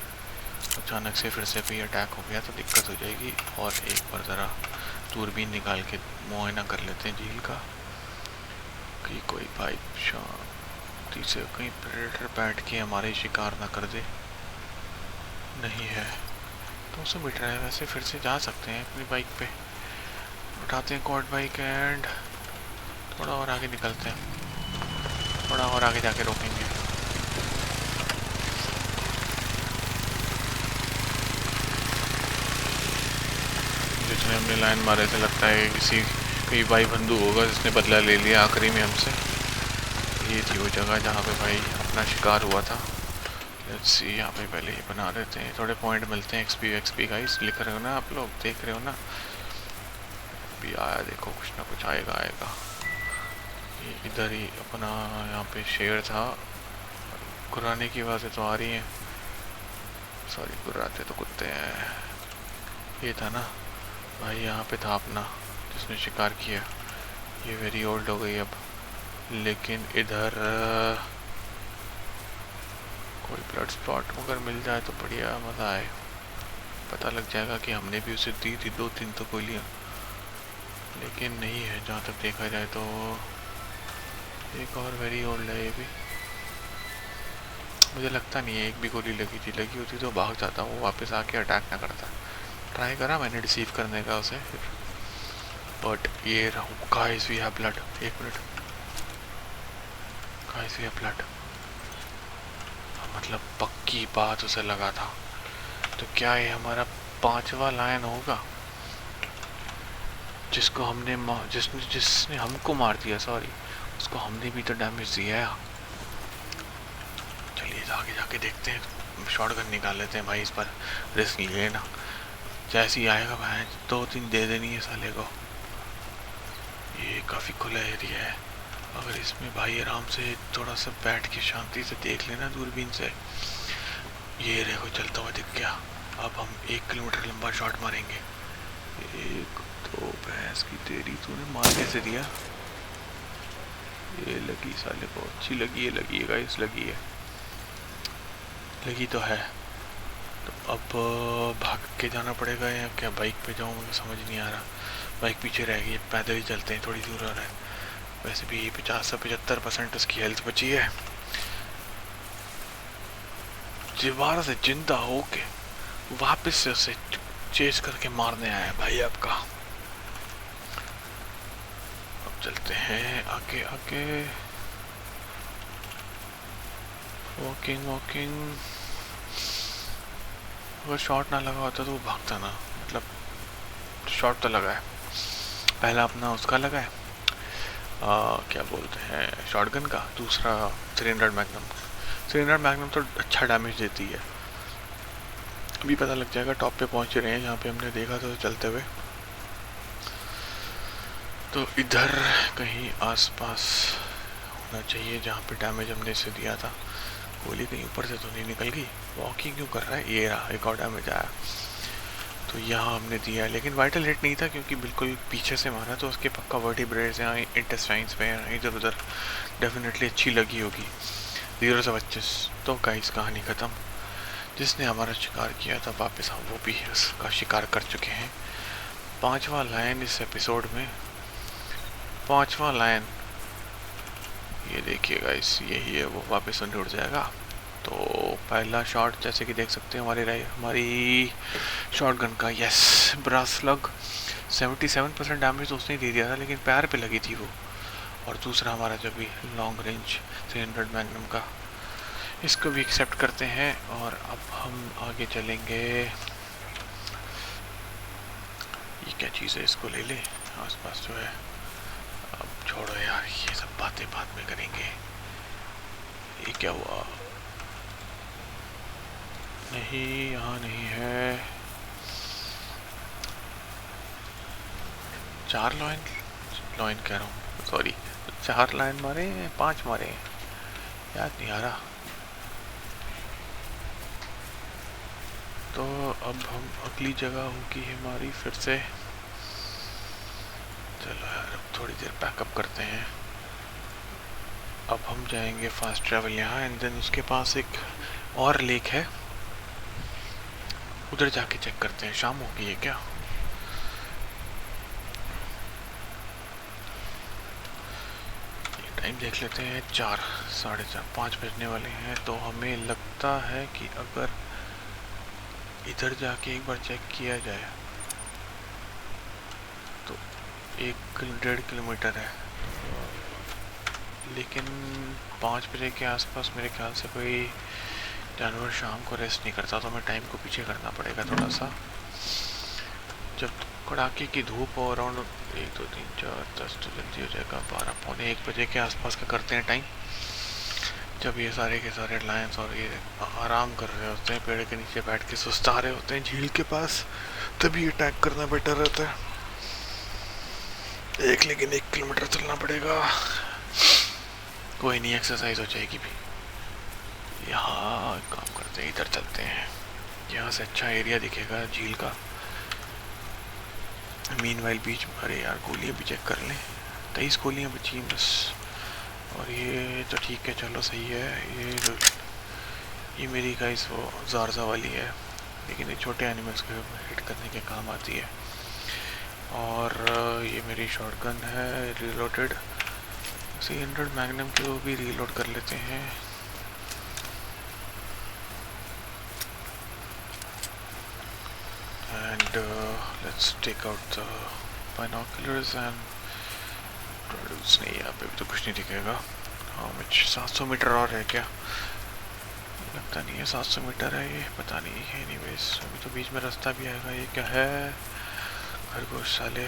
अचानक से फिर से कोई अटैक हो गया तो दिक्कत हो जाएगी। और एक बार ज़रा दूरबीन निकाल के मुआयना कर लेते हैं झील का, कि कोई भाई शांति से कहीं प्रेडेटर बैठ के हमारे शिकार ना कर दे। नहीं है, 200 मीटर है, वैसे फिर से जा सकते हैं अपनी बाइक पे। उठाते हैं क्वाड बाइक एंड थोड़ा और आगे निकलते हैं, थोड़ा और आगे जाके रोकेंगे। जिसने हमने लाइन मारे थे लगता है किसी कोई भाई बंधु होगा जिसने बदला ले लिया आखिरी में हमसे। ये थी वो जगह जहाँ पे भाई अपना शिकार हुआ था। लेट्स सी, यहाँ पे पहले ही बना देते हैं, थोड़े पॉइंट मिलते हैं। एक्सपी गाइस लिख रहे हो ना आप लोग, देख रहे हो ना, भी आया देखो, कुछ ना कुछ आएगा आएगा। ये इधर ही अपना यहाँ पे शेर था, गुर्राने की आवाज़ें तो आ रही हैं, सॉरी गुर्राते तो कुत्ते हैं। ये था ना भाई, यहाँ पे था अपना जिसने शिकार किया। ये वेरी ओल्ड हो गई अब, लेकिन इधर कोई ब्लड स्पॉट अगर मिल जाए तो बढ़िया, मज़ा आए। पता लग जाएगा कि हमने भी उसे दी थी 2-3 तो गोलियाँ, लेकिन नहीं है जहाँ तक देखा जाए तो। एक और वेरी ओल्ड है ये भी, मुझे लगता नहीं है एक भी गोली लगी थी, लगी होती तो भाग जाता, वो वापस आके अटैक ना करता। ट्राई करा मैंने डिसीव करने का उसे, बट ये गाइस वी हैव ब्लड। एक minute, guys we have blood, मतलब पक्की बात उसे लगा था। तो क्या ये हमारा 5वां लायन होगा जिसको हमने जिसने हमको मार दिया, सॉरी उसको हमने भी तो डैमेज दिया है। चलिए आगे जाके देखते हैं, शॉटगन निकाल लेते हैं भाई, इस पर रिस्क लिए ना, जैसे ही आएगा भाई 2-3 दे देनी है साले को। ये काफ़ी खुला एरिया है, अगर इसमें भाई आराम से थोड़ा सा बैठ के शांति से देख लेना दूरबीन से। ये देखो चलता हुआ दिख गया, अब हम 1 किलोमीटर लंबा शॉट मारेंगे। एक तो भैंस की तेरी, तूने मार कैसे दिया? ये लगी साले को, अच्छी लगी है, लगी है गाइस, लगी है, लगी तो है। तो अब भाग के जाना पड़ेगा या क्या बाइक पे जाऊँ, मुझे समझ नहीं आ रहा। बाइक पीछे रह गई, पैदल ही चलते हैं, थोड़ी दूर आ रहा है। वैसे भी 50 से 75% उसकी हेल्थ बची है। दोबारा से जिंदा होके वापस से उसे चेस करके मारने आया भाई आपका। अब चलते हैं आगे आगे, वॉकिंग वॉकिंग। अगर शॉट ना लगा होता तो वो भागता ना, मतलब शॉट तो लगा है, पहला अपना उसका लगा है, क्या बोलते हैं शॉटगन का, दूसरा 300 मैग्नम। 300 मैग्नम तो अच्छा डैमेज देती है। अभी पता लग जाएगा, टॉप पे पहुंच रहे हैं जहाँ पे हमने देखा था चलते हुए। तो इधर कहीं आसपास होना चाहिए जहाँ पे डैमेज हमने इसे दिया था। गोली कहीं ऊपर से तो नहीं निकल गई? वॉकिंग क्यों कर रहा है? ये रहा, एक और डैमेज आया। तो यहाँ हमने दिया, लेकिन वाइटल हिट नहीं था क्योंकि बिल्कुल पीछे से मारा, तो उसके पक्का वर्टिब्रेट्स यहाँ इंटेस्टाइन्स पे इधर उधर डेफिनेटली अच्छी लगी होगी। 0 से 25। तो गाइस कहानी ख़त्म। जिसने हमारा शिकार किया था वापस हम वो भी उसका शिकार कर चुके हैं। 5वां लायन इस एपिसोड में, 5वां लायन ये देखिए गाइस, यही है वो, वापस उड़ जाएगा। तो पहला शॉट जैसे कि देख सकते हैं हमारी शॉटगन का, यस, ब्रास स्लग 77% डैमेज तो उसने दे दिया था, लेकिन पैर पे लगी थी वो। और दूसरा हमारा जो भी लॉन्ग रेंज 300 मैग्नम का, इसको भी एक्सेप्ट करते हैं। और अब हम आगे चलेंगे। ये क्या चीज़ है, इसको ले ले आसपास जो है। अब छोड़ो यार, ये सब बातें बाद में करेंगे। ये क्या हुआ? नहीं, यहाँ नहीं है। 4 लॉइन कह रहा हूँ, सॉरी, 4 लाइन मारे हैं, 5 मारे हैं, याद नहीं आ रहा। तो अब हम अगली जगह होगी हमारी फिर से। चलो यार, अब थोड़ी देर पैकअप करते हैं। अब हम जाएंगे फास्ट ट्रैवल यहाँ, एंड देन उसके पास एक और लेक है, उधर जाके चेक करते हैं। शाम हो गई है क्या? टाइम देख लेते हैं, 4, 4:30, 5 बजने वाले हैं। तो हमें लगता है कि अगर इधर जाके एक बार चेक किया जाए तो 1-1.5 किलोमीटर है, लेकिन 5 बजे के आसपास मेरे ख्याल से कोई जानवर शाम को रेस्ट नहीं करता, तो हमें टाइम को पीछे करना पड़ेगा थोड़ा सा। जब कड़ाके की धूप हो, अराउंड 1, 2, 3, 4, 10 तो जल्दी हो जाएगा। 12, पौने 1 बजे के आसपास का करते हैं टाइम, जब ये सारे के सारे लायंस और ये आराम कर रहे होते हैं, पेड़ के नीचे बैठ के सुस्ता रहे होते हैं झील के पास, तभी अटैक करना बेटर रहता है। लेकिन 1 किलोमीटर चलना पड़ेगा। कोई नहीं, एक्सरसाइज हो जाएगी भी। यहाँ काम करते हैं, इधर चलते हैं, यहाँ से अच्छा एरिया दिखेगा झील का। मीनवाइल बीच, अरे यार गोलियाँ भी चेक कर लें, 23 गोलियाँ बची हैं बस। और ये तो ठीक है, चलो सही है। ये मेरी गाइस वो ज़ारज़ा वाली है, लेकिन ये छोटे एनिमल्स को हिट करने के काम आती है। और ये मेरी शॉटगन है रीलोडेड, 300 मैग्नम की, वो भी रीलोड कर लेते हैं। And let's take out the binoculars and नहीं, यहाँ पे भी तो कुछ नहीं दिखेगा। हाँ, मुझे 700 मीटर और है क्या? लगता नहीं है 700 मीटर है ये, पता नहीं है। एनीवेज, अभी तो बीच में रास्ता भी आएगा। ये क्या है? खरगोश साले,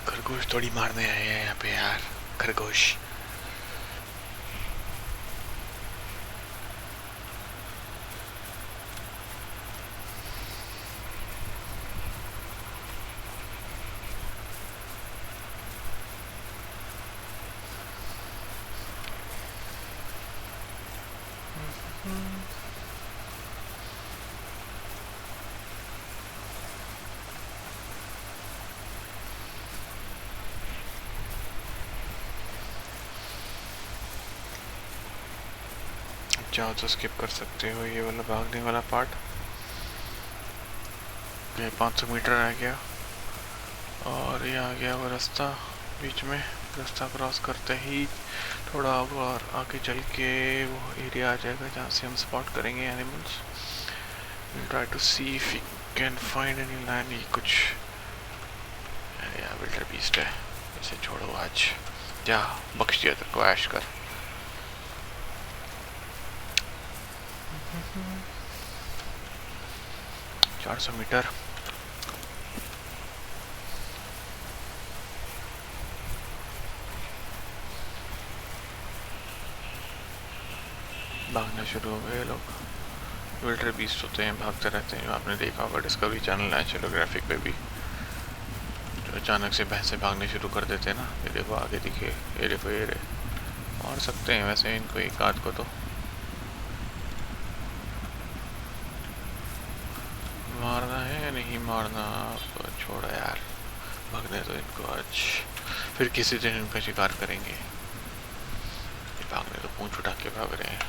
खरगोश थोड़ी मारने आए हैं यहाँ पे यार, खरगोश। चाहो तो स्किप कर सकते हो ये वाला भागने वाला पार्ट। ये 500 मीटर रह गया और ये आ गया वो रास्ता। बीच में रास्ता क्रॉस करते ही थोड़ा और आगे चल के वो एरिया आ जाएगा जहाँ से हम स्पॉट करेंगे animals. Will try to see if we can find any lion. ये कुछ विल्डर बीस्ट है, इसे छोड़ो आज, जा बख्श दिया तेरे को, ऐश कर। Mm-hmm. 400 मीटर। भागना शुरू हो गए लोग। विल्डर बीस्ट होते हैं, भागते रहते हैं। आपने देखा होगा डिस्कवरी चैनल नेचुरोग्राफिक पे भी, जो अचानक से भैंसे भागने शुरू कर देते हैं ना। ये देखो आगे दिखे, ये देखो, ये मार सकते हैं वैसे इनको एक आध को तो। नहीं मारना, छोड़ो यार, भागने दो इनको आज, फिर किसी दिन इनका शिकार करेंगे। भागने तो पूंछ उठा के भाग रहे हैं।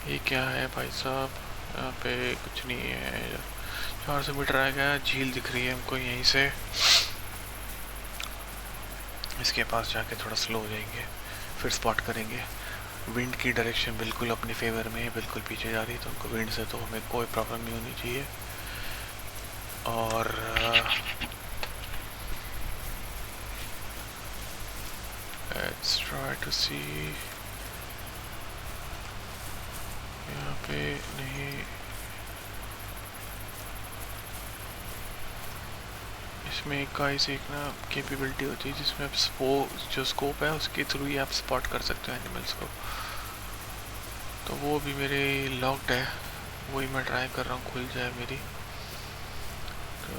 ये क्या है भाई साहब, यहाँ पे कुछ नहीं है। 400 मीटर आएगा, झील दिख रही है हमको यहीं से। इसके पास जाके थोड़ा स्लो हो जाएंगे, फिर स्पॉट करेंगे। विंड की डायरेक्शन बिल्कुल अपने फेवर में है, बिल्कुल पीछे जा रही है, तो उनको विंड से तो हमें कोई प्रॉब्लम नहीं होनी चाहिए। और लेट्स ट्राई टू सी, यहाँ पे नहीं, इसमें गाइस एक ना कैपेबिलिटी होती है जिसमें आप जो स्कोप है उसके थ्रू ही आप स्पॉट कर सकते हो एनिमल्स को, तो वो भी मेरे लॉक्ड है, वही मैं ट्राई कर रहा हूँ खुल जाए मेरी। तो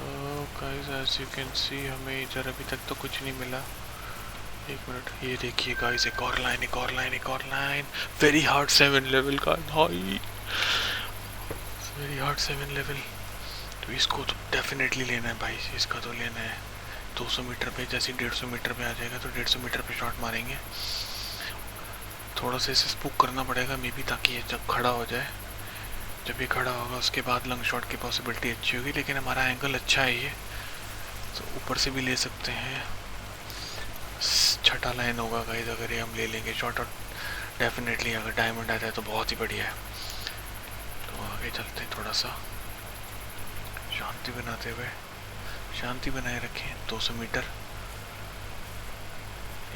guys as you can see हमें इधर अभी तक तो कुछ नहीं मिला। एक मिनट, ये देखिए गाइस, एक और लाइन, एक और लाइन, एक और लाइन, वेरी हार्ड 7 लेवल का भाई, वेरी हार्ड 7 लेवल। तो इसको तो डेफिनेटली लेना है भाई, इसका तो लेना है। 200 मीटर पे, जैसे 150 मीटर पे आ जाएगा तो 150 मीटर पे शॉट मारेंगे। थोड़ा सा इसे स्पूक करना पड़ेगा मे बी, ताकि ये जब खड़ा हो जाए, जब ये खड़ा होगा उसके बाद लंग शॉट की पॉसिबिलिटी अच्छी होगी। लेकिन हमारा एंगल अच्छा है ये, तो ऊपर से भी ले सकते हैं। छठा लाइन होगा गाइस अगर ये हम ले लेंगे शॉट, और डेफिनेटली अगर डायमंड आ जाए तो बहुत ही बढ़िया है। तो आगे चलते हैं, थोड़ा सा शांति बनाते हुए, शांति बनाए रखें। 200 मीटर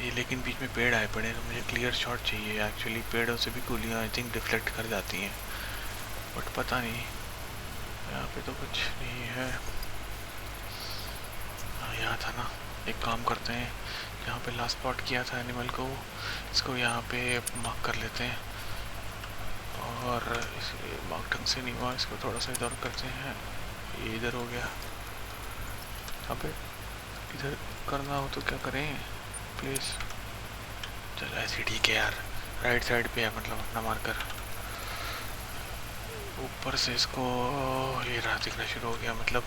ये, लेकिन बीच में पेड़ आए पड़े, तो मुझे क्लियर शॉट चाहिए। एक्चुअली पेड़ों से भी गोलियां आई थिंक डिफ्लेक्ट कर जाती हैं, बट पता नहीं, यहाँ पे तो कुछ नहीं है। हाँ यहाँ था ना, एक काम करते हैं, यहाँ पे लास्ट स्पॉट किया था एनिमल को, इसको यहाँ पे मार्क कर लेते हैं। और इसे मार्क ढंग से नहीं हुआ, इसको थोड़ा सा इधर करते हैं। ये इधर हो गया, अबे इधर करना हो तो क्या करें प्लीज़। चलो ऐसे ठीक है यार, राइट साइड पे है मतलब अपना मार्कर। ऊपर से इसको ये रहा दिखना शुरू हो गया, मतलब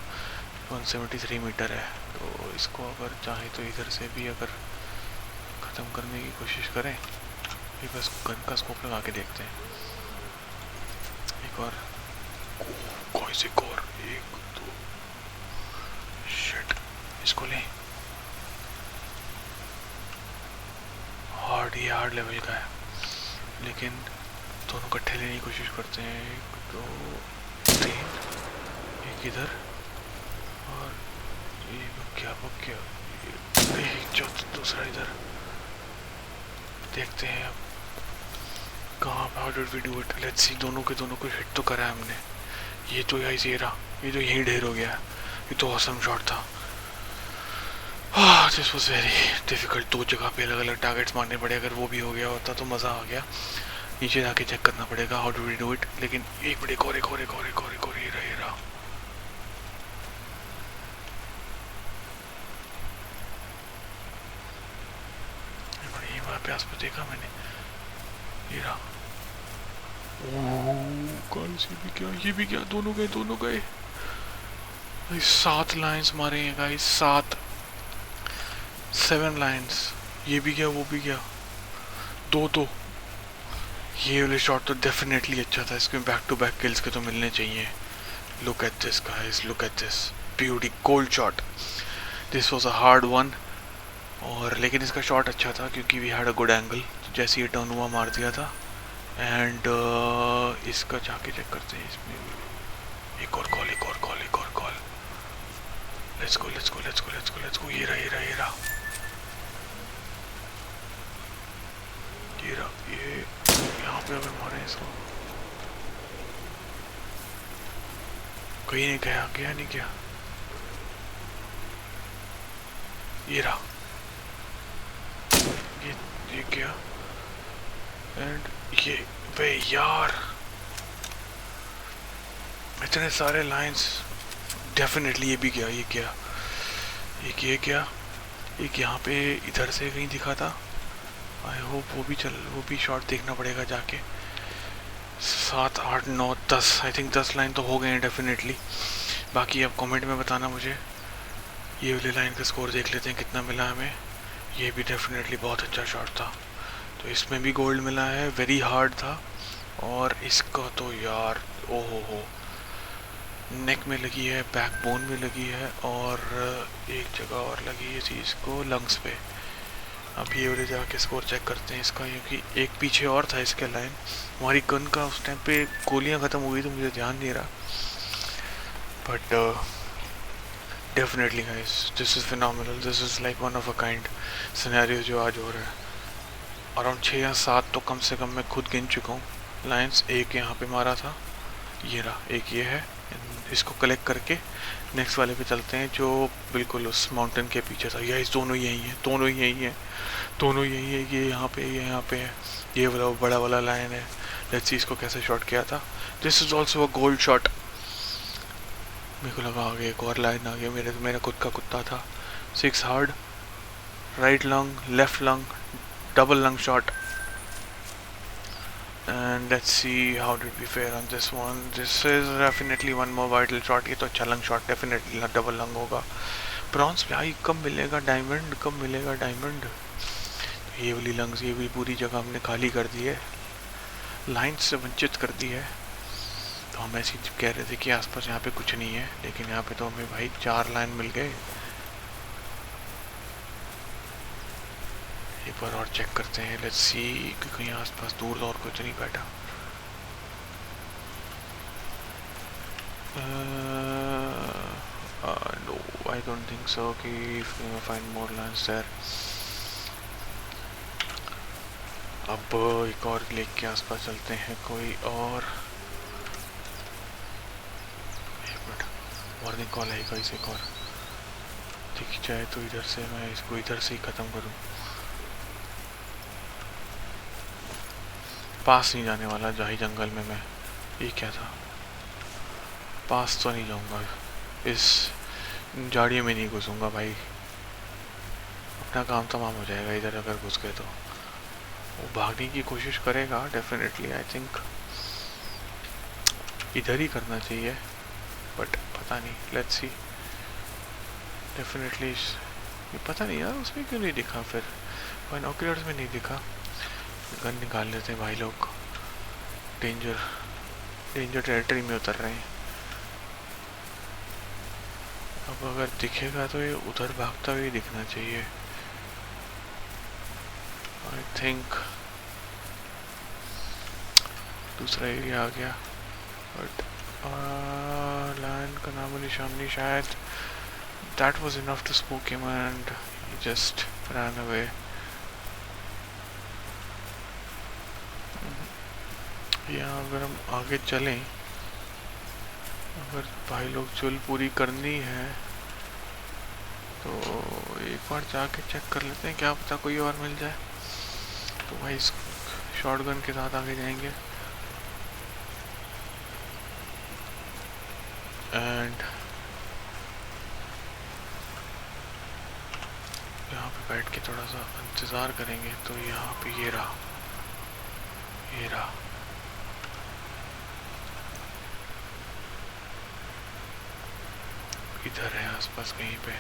173 मीटर है, तो इसको अगर चाहे तो इधर से भी अगर ख़त्म करने की कोशिश करें। ये बस गन का स्कोप लगा के देखते हैं। एक और, कोई से और, 1 2, शिट, इसको लें। हार्ड, ये हार्ड लेवल का है, लेकिन दोनों इकट्ठे लेने की कोशिश करते हैं। 1 2 3, एक इधर, और ये बक गया, दूसरा इधर। देखते हैं अब कहाँ, how did we do it, let's see. दोनों को हिट तो करा है हमने। ये तो यही से रहा, ये तो यहीं ढेर हो गया। ये तो ऑसम शॉट था। This was very difficult. 2 जगह पे अलग अलग टारगेट्स मारने पड़े, अगर वो भी हो गया होता तो मज़ा आ गया। नीचे जाके चेक करना पड़ेगा how do we do it. लेकिन एक मिनट, एक और ये रहा। ये वहाँ पे आसपास देखा मैंने, ये रहा। गाइस ये भी क्या, दोनों गए। 7 लाइंस मारे हैं गाइस, 7 लाइंस। ये भी क्या, वो भी क्या, 2। ये वाले शॉट तो डेफिनेटली अच्छा था, इसमें बैक टू बैक किल्स के तो मिलने चाहिए। Look at this guys, look at this beauty, cold shot. This was a hard one, और लेकिन इसका शॉट अच्छा था क्योंकि we had a good angle. तो जैसे ये टर्न हुआ मार दिया था। एंड इसका जाके चेक करते हैं, इसमें एक और कॉल। Let's go. ये रहा। ये यहाँ पे अगर मारे इसको, कहीं नहीं गया नहीं गया। ये रहा, ये गया। एंड ये वे यार, इतने सारे लाइंस। डेफिनेटली ये भी गया, ये क्या, एक यहाँ पे इधर से कहीं दिखा था। आई होप वो भी शॉट देखना पड़ेगा जाके। 7 8 9 10, आई थिंक 10 लाइन तो हो गए हैं डेफिनेटली। बाकी आप कमेंट में बताना मुझे। ये वाली लाइन का स्कोर देख लेते हैं कितना मिला हमें। ये भी डेफिनेटली बहुत अच्छा शॉट था, तो इसमें भी गोल्ड मिला है। वेरी हार्ड था। और इसका तो यार ओहो हो, नेक में लगी है, बैकबोन में लगी है, और एक जगह और लगी है इसी इसको लंग्स पे। अब ये वाले जाके स्कोर चेक करते हैं इसका, क्योंकि एक पीछे और था इसके लाइन। हमारी गन का उस टाइम पे गोलियां ख़त्म हो गई तो मुझे ध्यान नहीं रहा, but definitely guys this is phenomenal. This is like one of a kind scenario जो आज हो रहा है। अराउंड 6 या 7 तो कम से कम मैं खुद गिन चुका हूँ लाइन्स। एक यहाँ पे मारा था, ये रहा, एक ये है। इसको कलेक्ट करके नेक्स्ट वाले पे चलते हैं जो बिल्कुल उस माउंटेन के पीछे था। यही दोनों यही हैं, दोनों यही हैं, दोनों यही है। ये यहाँ पे, ये यहाँ पे है। ये वाला बड़ा वाला लाइन है। लेट्स सी इसको कैसे शॉट किया था। This is also a gold shot. मेरे को लगा आगे एक और लाइन आ गया। मेरा खुद का कुत्ता था। 6 hard, right lung, left lung, double lung shot. And let's see how did we fare on this one. This is definitely one more vital shot. ये तो अच्छा lung shot definitely double lung होगा। ब्रॉन्ज भाई कब मिलेगा डायमंड, कब मिलेगा डायमंड। ये वाली लंग्स, ये भी पूरी जगह हमने खाली कर दी है, लाइन से वंचित कर दी है। तो हम ऐसे कह रहे थे कि आसपास यहाँ पे कुछ नहीं है, लेकिन यहाँ पे तो हमें भाई 4 लाइन मिल गए। एक बार और चेक करते हैं, लेट्स सी कि कहीं आसपास दूर और कुछ नहीं बैठा। No I don't think so कि फाइंड मोर लाइन्स देयर। अब एक और लेक के आसपास चलते हैं कोई और। एक मिनट, वार्निंग कॉल आएगा इसे एक और। ठीक चाहे तो इधर से मैं इसको इधर से ही ख़त्म करूँ। पास नहीं जाने वाला जाही जंगल में मैं। ये क्या था, पास तो नहीं जाऊंगा, इस झाड़ियों में नहीं घुसूंगा भाई, अपना काम तमाम हो जाएगा इधर अगर घुस गए तो। वो भागने की कोशिश करेगा डेफिनेटली। आई थिंक इधर ही करना चाहिए, बट पता नहीं, लेट्स सी। डेफिनेटली ये पता नहीं यार उसमें क्यों नहीं दिखा, फिर बाइनोकुलर्स में नहीं दिखा। गन निकाल लेते हैं भाई लोग, डेंजर टेरिटरी में उतर रहे हैं। अब अगर दिखेगा तो ये उधर भागता हुआ दिखना चाहिए। आई थिंक दूसरा एरिया आ गया, बट लाइन का नाम निशान नहीं शायद। That was enough to spook him and he just run away. यहाँ अगर हम आगे चलें, अगर भाई लोग चुल पूरी करनी है तो एक बार जाके चेक कर लेते हैं, क्या पता कोई और मिल जाए। तो भाई इस शॉटगन के साथ आगे जाएंगे एंड यहाँ पे बैठ के थोड़ा सा इंतज़ार करेंगे। तो यहाँ पे ये रहा, ये रहा। इधर है आसपास कहीं पे।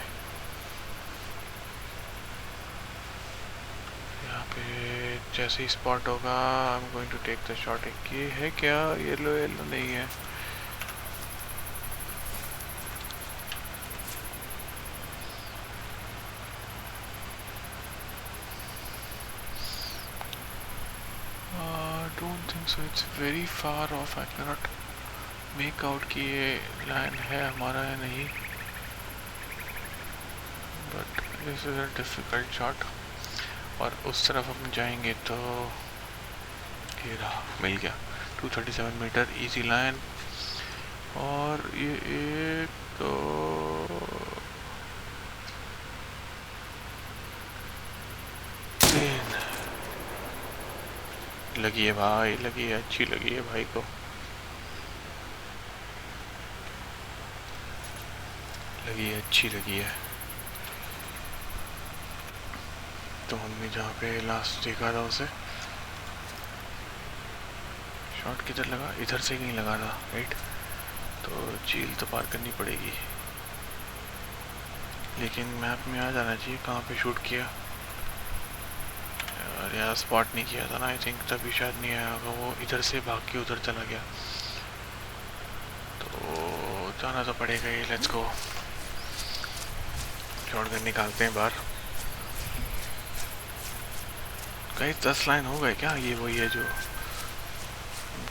यहाँ पे जैसे ही स्पॉट होगा I am going to take the shot. ये है क्या, येलो येलो नहीं है। Don't think so, it's very far off. I can not make out कि ये लाइन है हमारा या नहीं, but this is a difficult shot. और उस तरफ हम जाएंगे तो ये रहा, मिल गया। 237 मीटर इजी लाइन। और ये एक तो लगी है भाई, लगी है, अच्छी लगी है भाई को, लगी है, अच्छी लगी है। तो हमने जहाँ पे लास्ट देखा था उसे शॉट किधर लगा? इधर से कहीं लगा था, राइट? तो झील तो पार करनी पड़ेगी, लेकिन मैप में आ जाना चाहिए कहाँ पे शूट किया। यार यार स्पॉट नहीं किया था ना, आई थिंक, तभी शायद नहीं आया होगा। वो इधर से भाग के उधर चला गया, तो जाना तो पड़ेगा ही। लेट्स गो, शॉटगन निकालते हैं बाहर। कहीं 10 लाइन हो गए क्या? ये वही है जो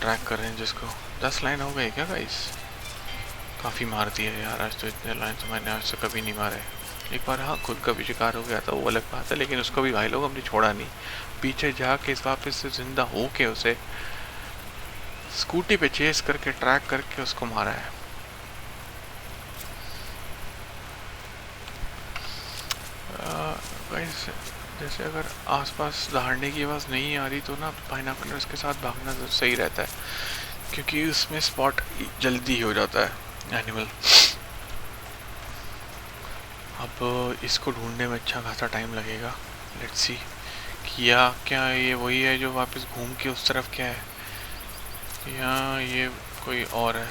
ट्रैक कर रहे हैं जिसको। 10 लाइन हो गए क्या गाइस? काफ़ी मार दिया यार आज तो, इतने लाइन तो मैंने आज से कभी नहीं मारे। एक बार हाँ खुद का भी शिकार हो गया था, वो अलग बात है, लेकिन उसको भी भाई लोग हमने छोड़ा नहीं। पीछे जाके वापस से जिंदा हो के उसे स्कूटी पे चेस करके ट्रैक करके उसको मारा है। गाइस जैसे अगर आसपास दहाड़ने की आवाज़ नहीं आ रही तो ना पाइनएप्पल उसके साथ भागना तो सही रहता है, क्योंकि उसमें स्पॉट जल्दी हो जाता है एनिमल। अब इसको ढूंढने में अच्छा खासा टाइम लगेगा। लेट्स सी किया क्या ये वही है जो वापस घूम के उस तरफ क्या है, या ये कोई और है,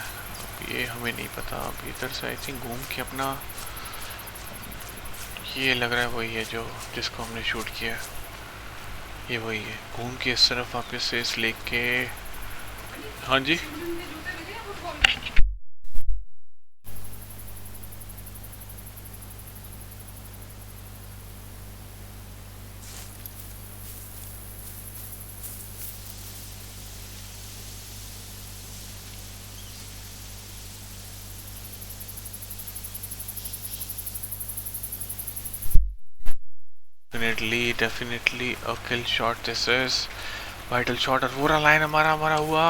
ये हमें नहीं पता। अब इधर से आई थिंक घूम के अपना, ये लग रहा है वही है जो जिसको हमने शूट किया। ये वही है, घूम के इस तरफ वापस से इस लेक के। हाँ जी, definitely a kill shot this is, vital shot। और पूरा लाइन हमारा हमारा हुआ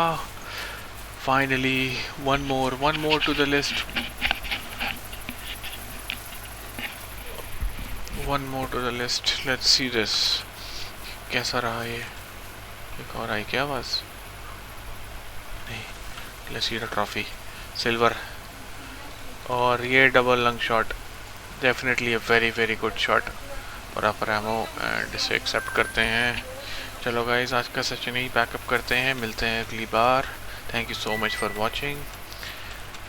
finally। one more to the list, one more to the list। let's see this कैसा रहा ये। एक और आई क्या आवाज? नहीं, let's see the trophy, silver। और ये double lung shot, definitely a very very good shot। Proper ammo and इसे एक्सेप्ट करते हैं। चलो गाइज आज का सेशन ही पैकअप करते हैं, मिलते हैं अगली बार। Thank you so much for watching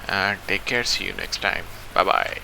and take care, see you next time, bye bye.